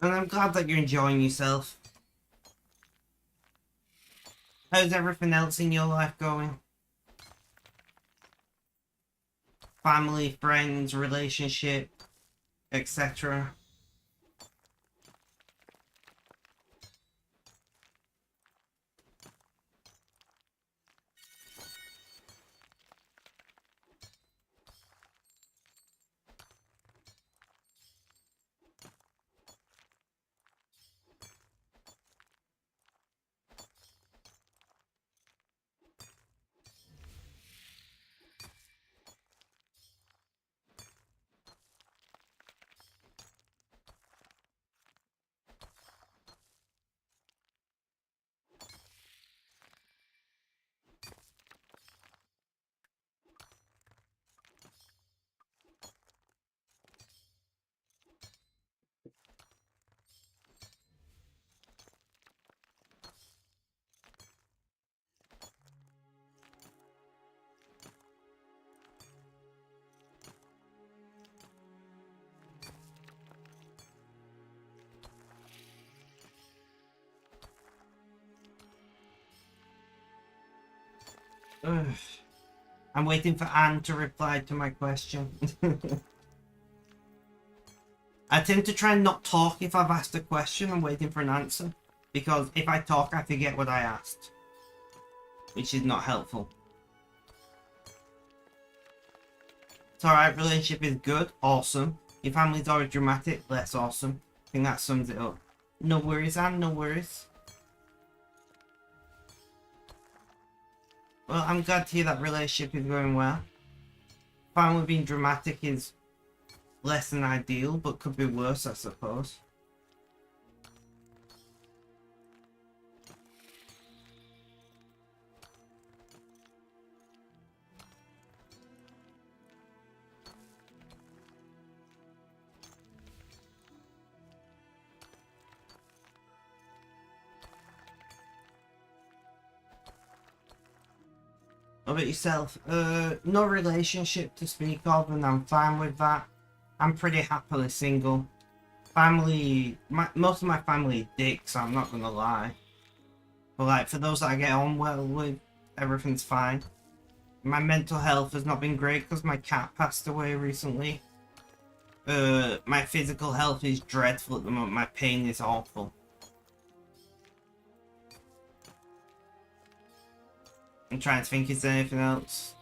And I'm glad that you're enjoying yourself. How's everything else in your life going? Family, friends, relationship, etc. Ugh. I'm waiting for Anne to reply to my question. I tend to try and not talk if I've asked a question. I'm waiting for an answer. Because if I talk, I forget what I asked. Which is not helpful. It's alright, relationship is good, awesome. Your family's always dramatic, less awesome. I think that sums it up. No worries, Anne, no worries. Well, I'm glad to hear that relationship is going well. Family being dramatic is less than ideal, but could be worse, I suppose. What about yourself? No relationship to speak of, and I'm fine with that. I'm pretty happily single. Family, most of my family are dicks, I'm not gonna lie. But like, for those that I get on well with, everything's fine. My mental health has not been great because my cat passed away recently. My physical health is dreadful at the moment, my pain is awful. I'm trying to think, is there anything else?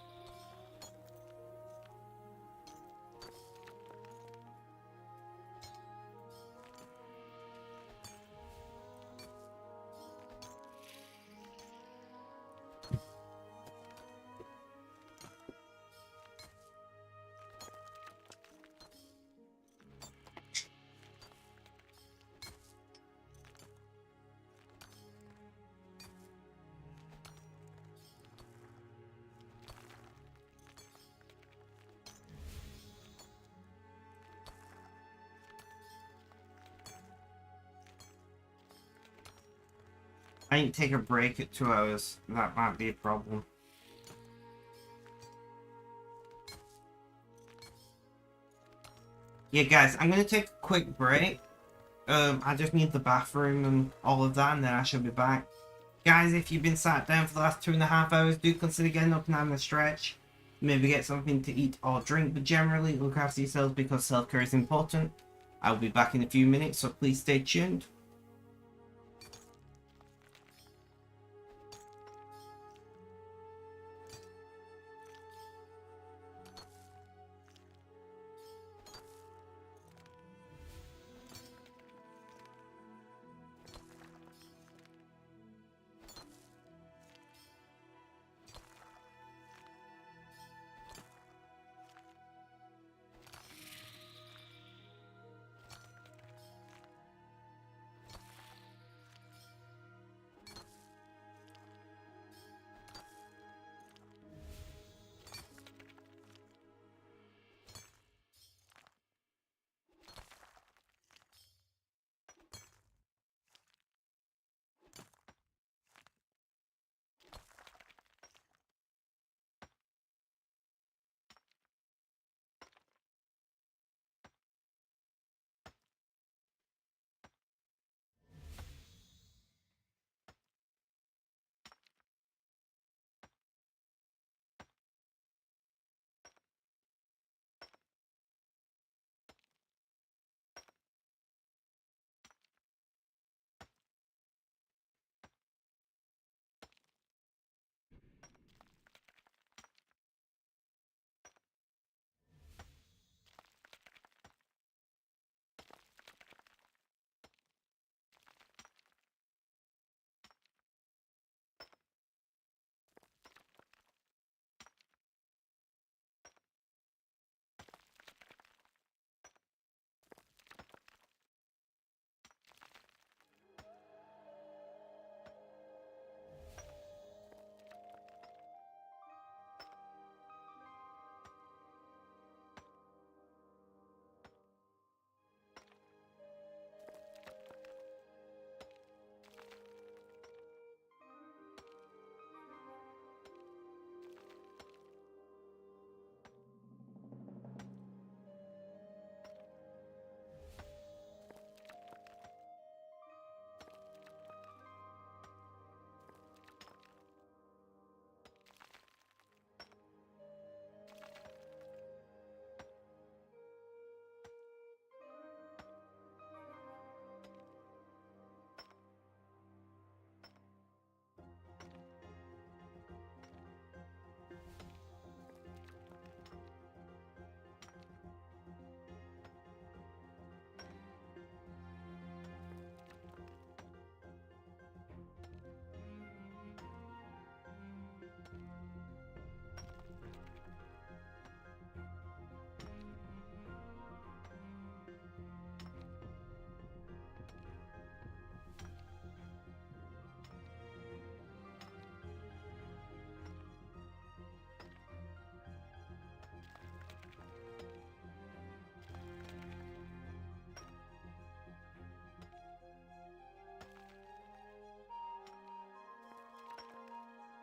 I didn't take a break at 2 hours. That might be a problem. Yeah, guys, I'm gonna take a quick break. I just need the bathroom and all of that, and then I shall be back. Guys, if you've been sat down for the last 2.5 hours, do consider getting up and having a stretch. Maybe get something to eat or drink, but generally look after yourselves because self-care is important. I'll be back in a few minutes, so please stay tuned.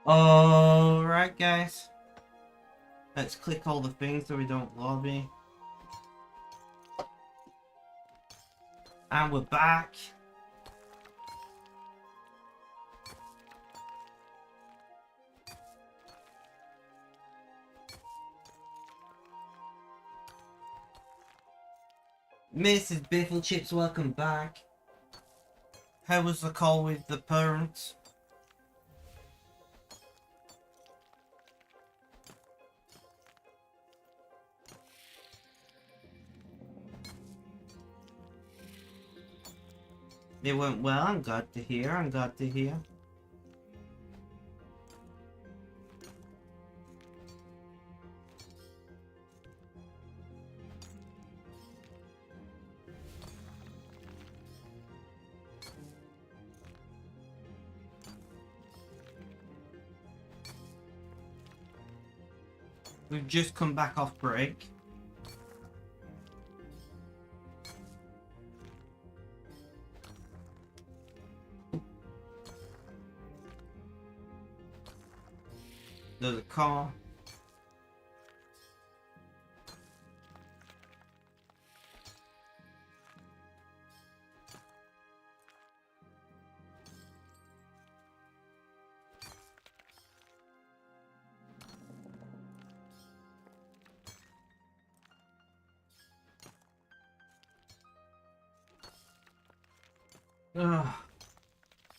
Alright, guys. Let's click all the things so we don't lobby. And we're back. Mrs. Biffle Chips, welcome back. How was the call with the parents? It went well, I'm glad to hear, I'm glad to hear. We've just come back off break. There's a car. Ugh.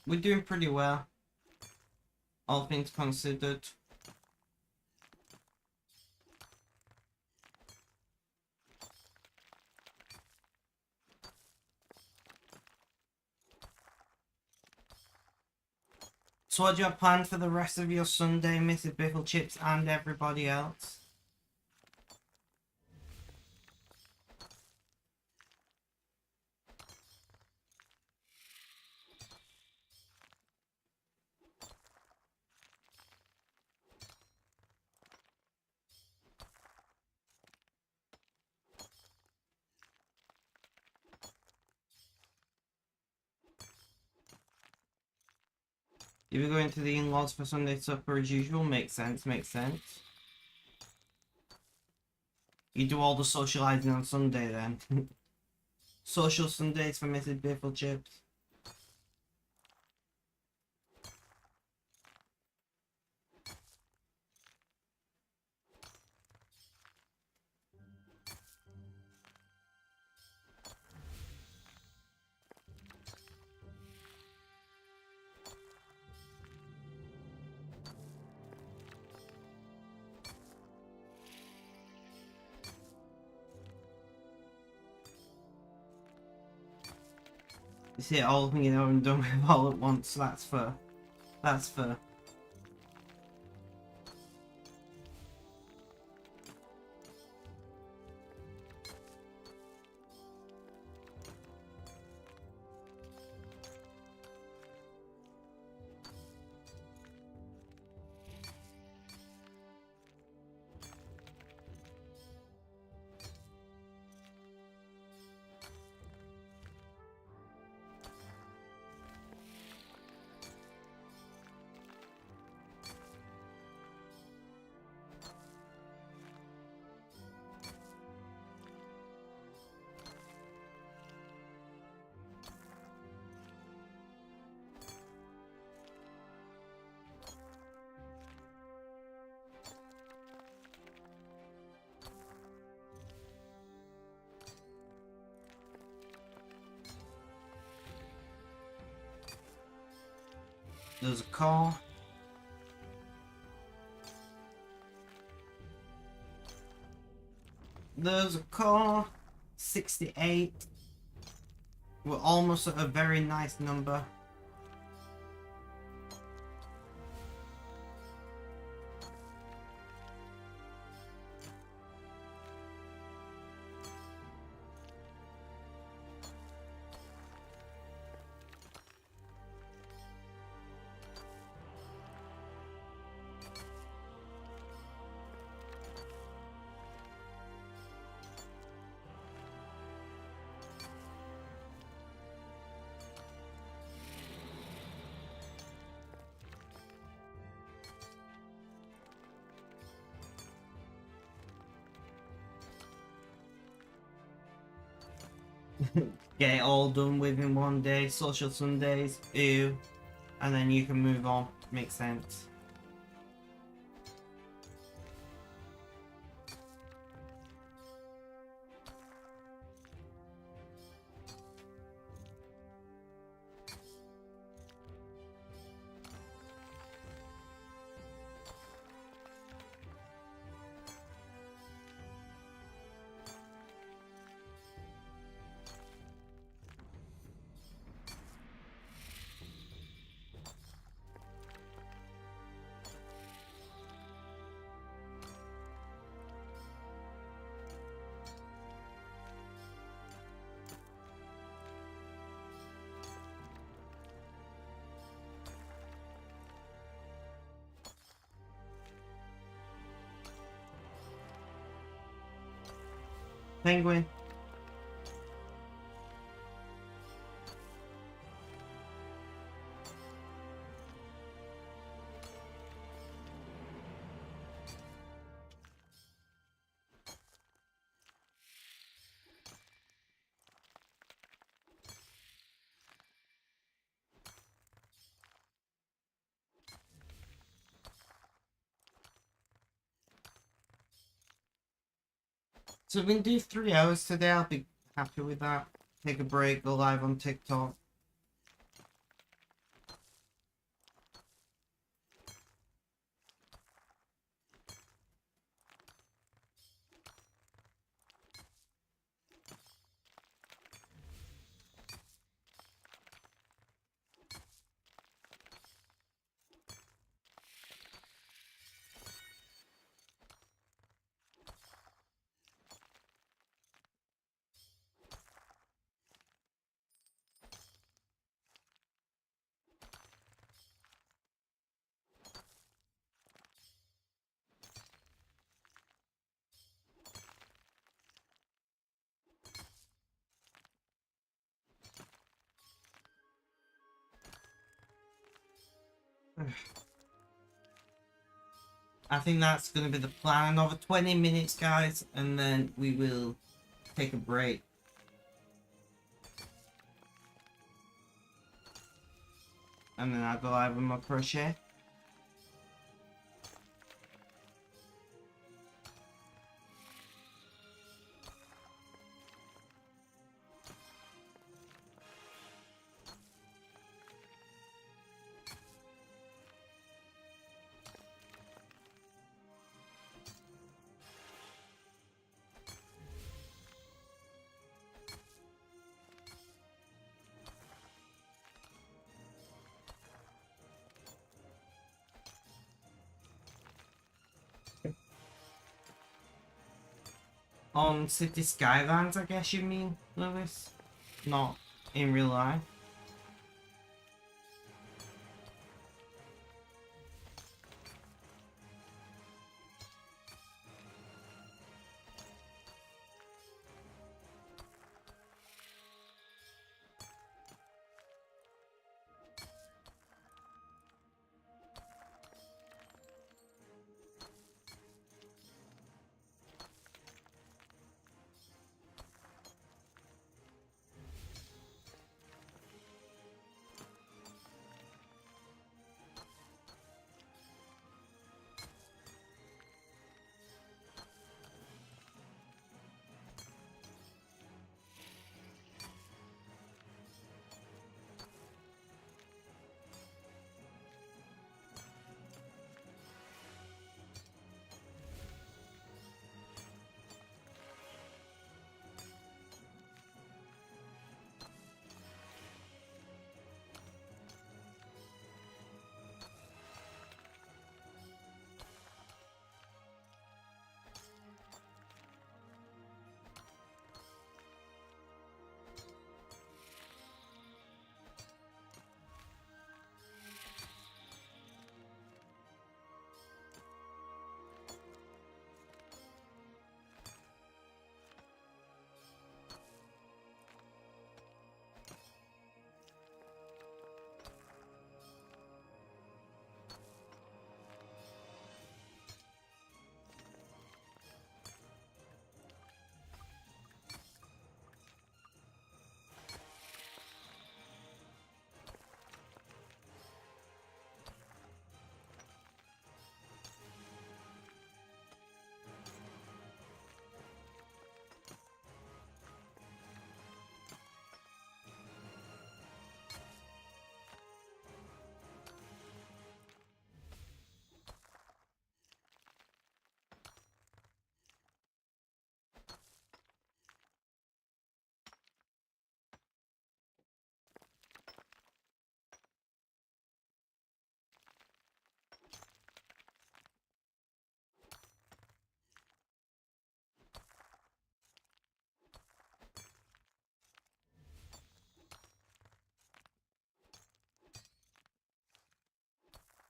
We're doing pretty well, all things considered. So what do you have planned for the rest of your Sunday, Mrs. Biffle Chips and everybody else? If you're going to the in-laws for Sunday supper as usual, makes sense, makes sense. You do all the socialising on Sunday then. Social Sundays for Mrs. Biffle Chips. You see it all you know and done with all at once, that's fair. That's fair. There's a car. There's a car. 68. We're almost at a very nice number. get it all done within one day. Social Sundays, ew. And then you can move on. Makes sense. Penguin. So we can do 3 hours today. I'll be happy with that. Take a break, go live on TikTok. I think that's going to be the plan. Another 20 minutes, guys, and then we will take a break. And then I'll go live with my crochet. On City Skylines, I guess you mean, Lewis? Not in real life.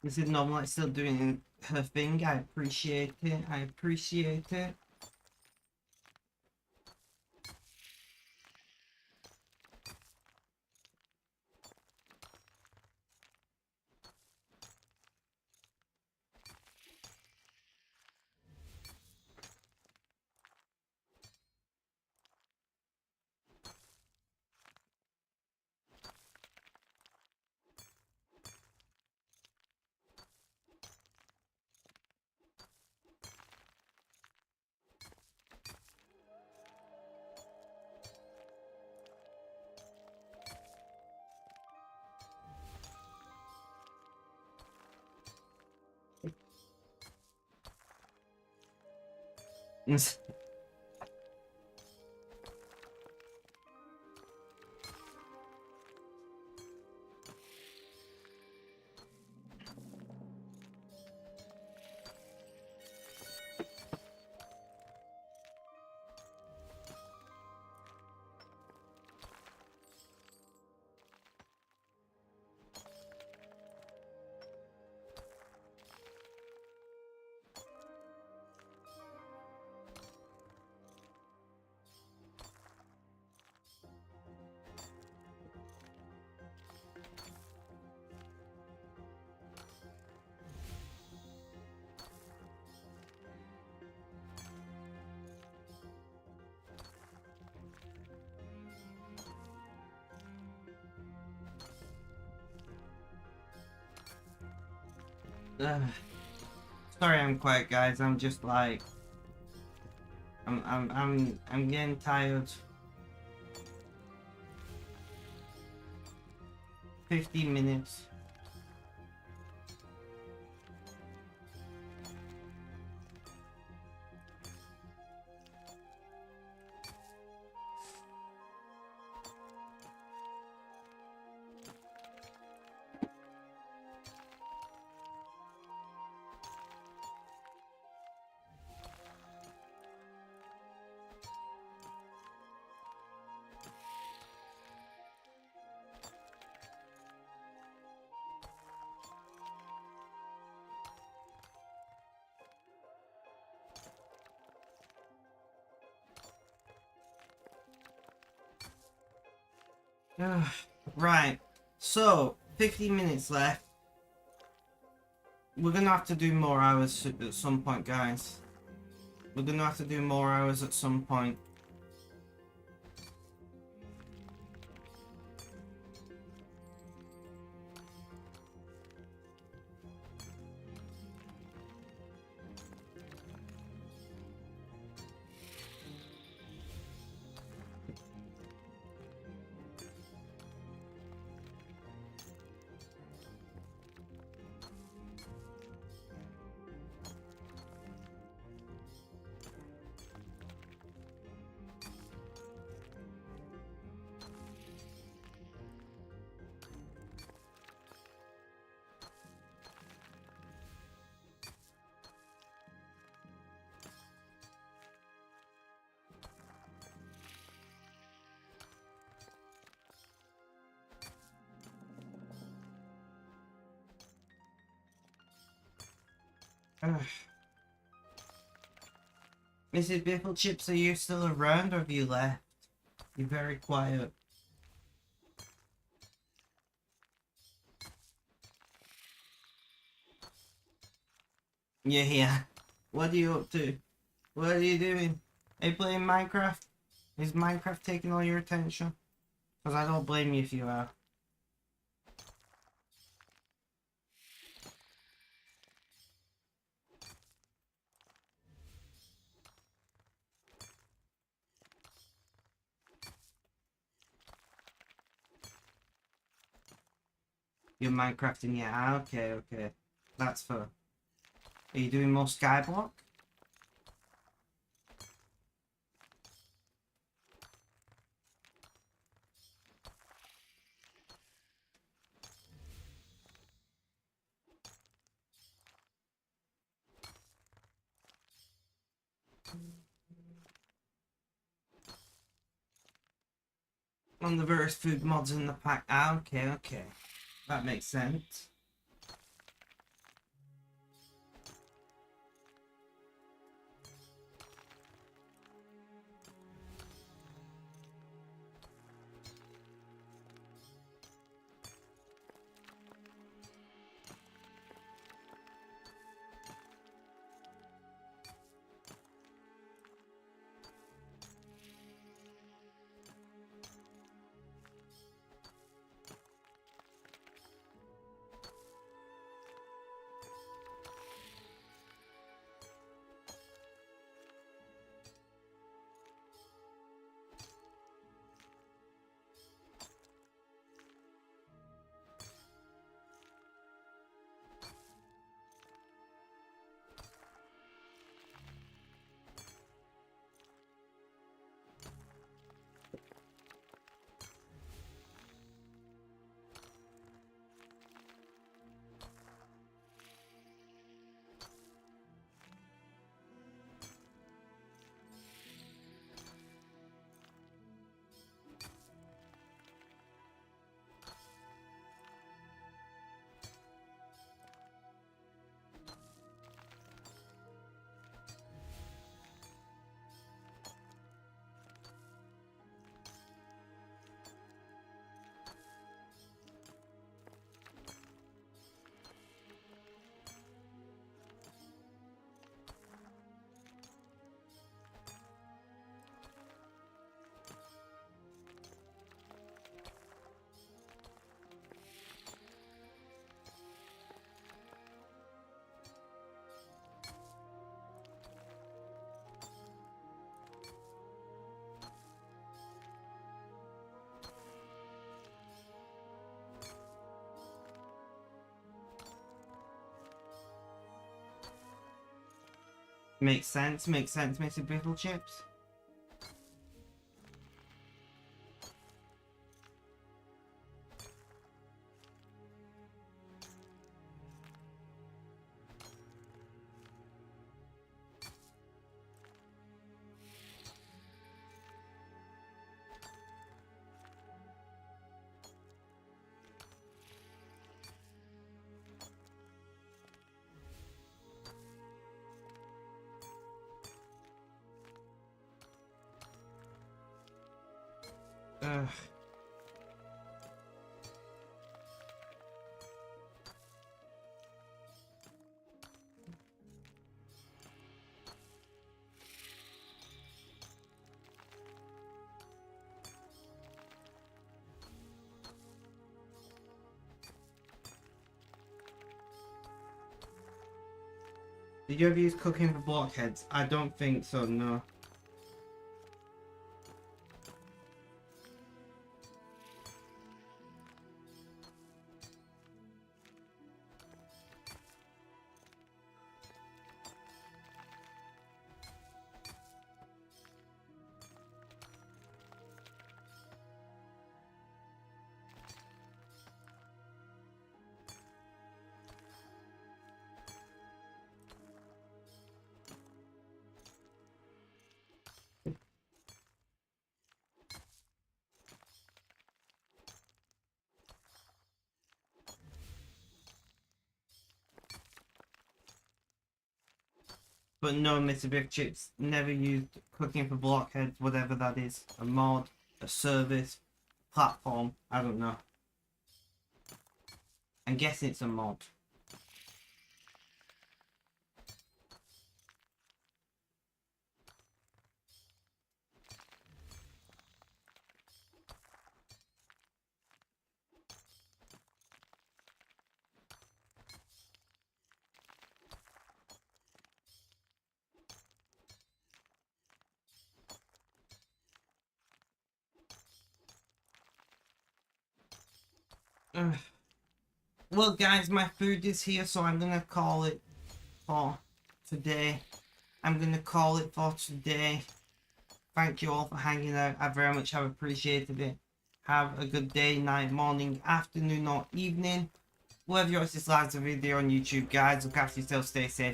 This is normal, it's still doing her thing. I appreciate it. I appreciate it. Sorry I'm quiet, guys. I'm just like I'm getting tired. 50 minutes. Right, so 50 minutes left. We're gonna have to do more hours at some point, guys. We're gonna have to do more hours at some point. Mrs. Biffle Chips, are you still around or have you left? You're very quiet. You're here. What are you up to? What are you doing? Are you playing Minecraft? Is Minecraft taking all your attention? Because I don't blame you if you are. You're Minecrafting, yeah. Okay, okay. That's fair. Are you doing more skyblock? On the various food mods in the pack. Ah, okay, okay. That makes sense. Makes sense, Mr. Brittle Chips. Ugh. Did you ever use cooking for blockheads? I don't think so, no. But no, Mr. Big Chips never used cooking for blockheads, whatever that is. A mod, a service, platform, I don't know. I'm guessing it's a mod. Ugh. Well guys, my food is here, so I'm gonna call it for today. Thank you all for hanging out. I very much have appreciated it. Have a good day, night, morning, afternoon, or evening. Whoever yours dislikes the video on YouTube, guys, look after yourself, stay safe.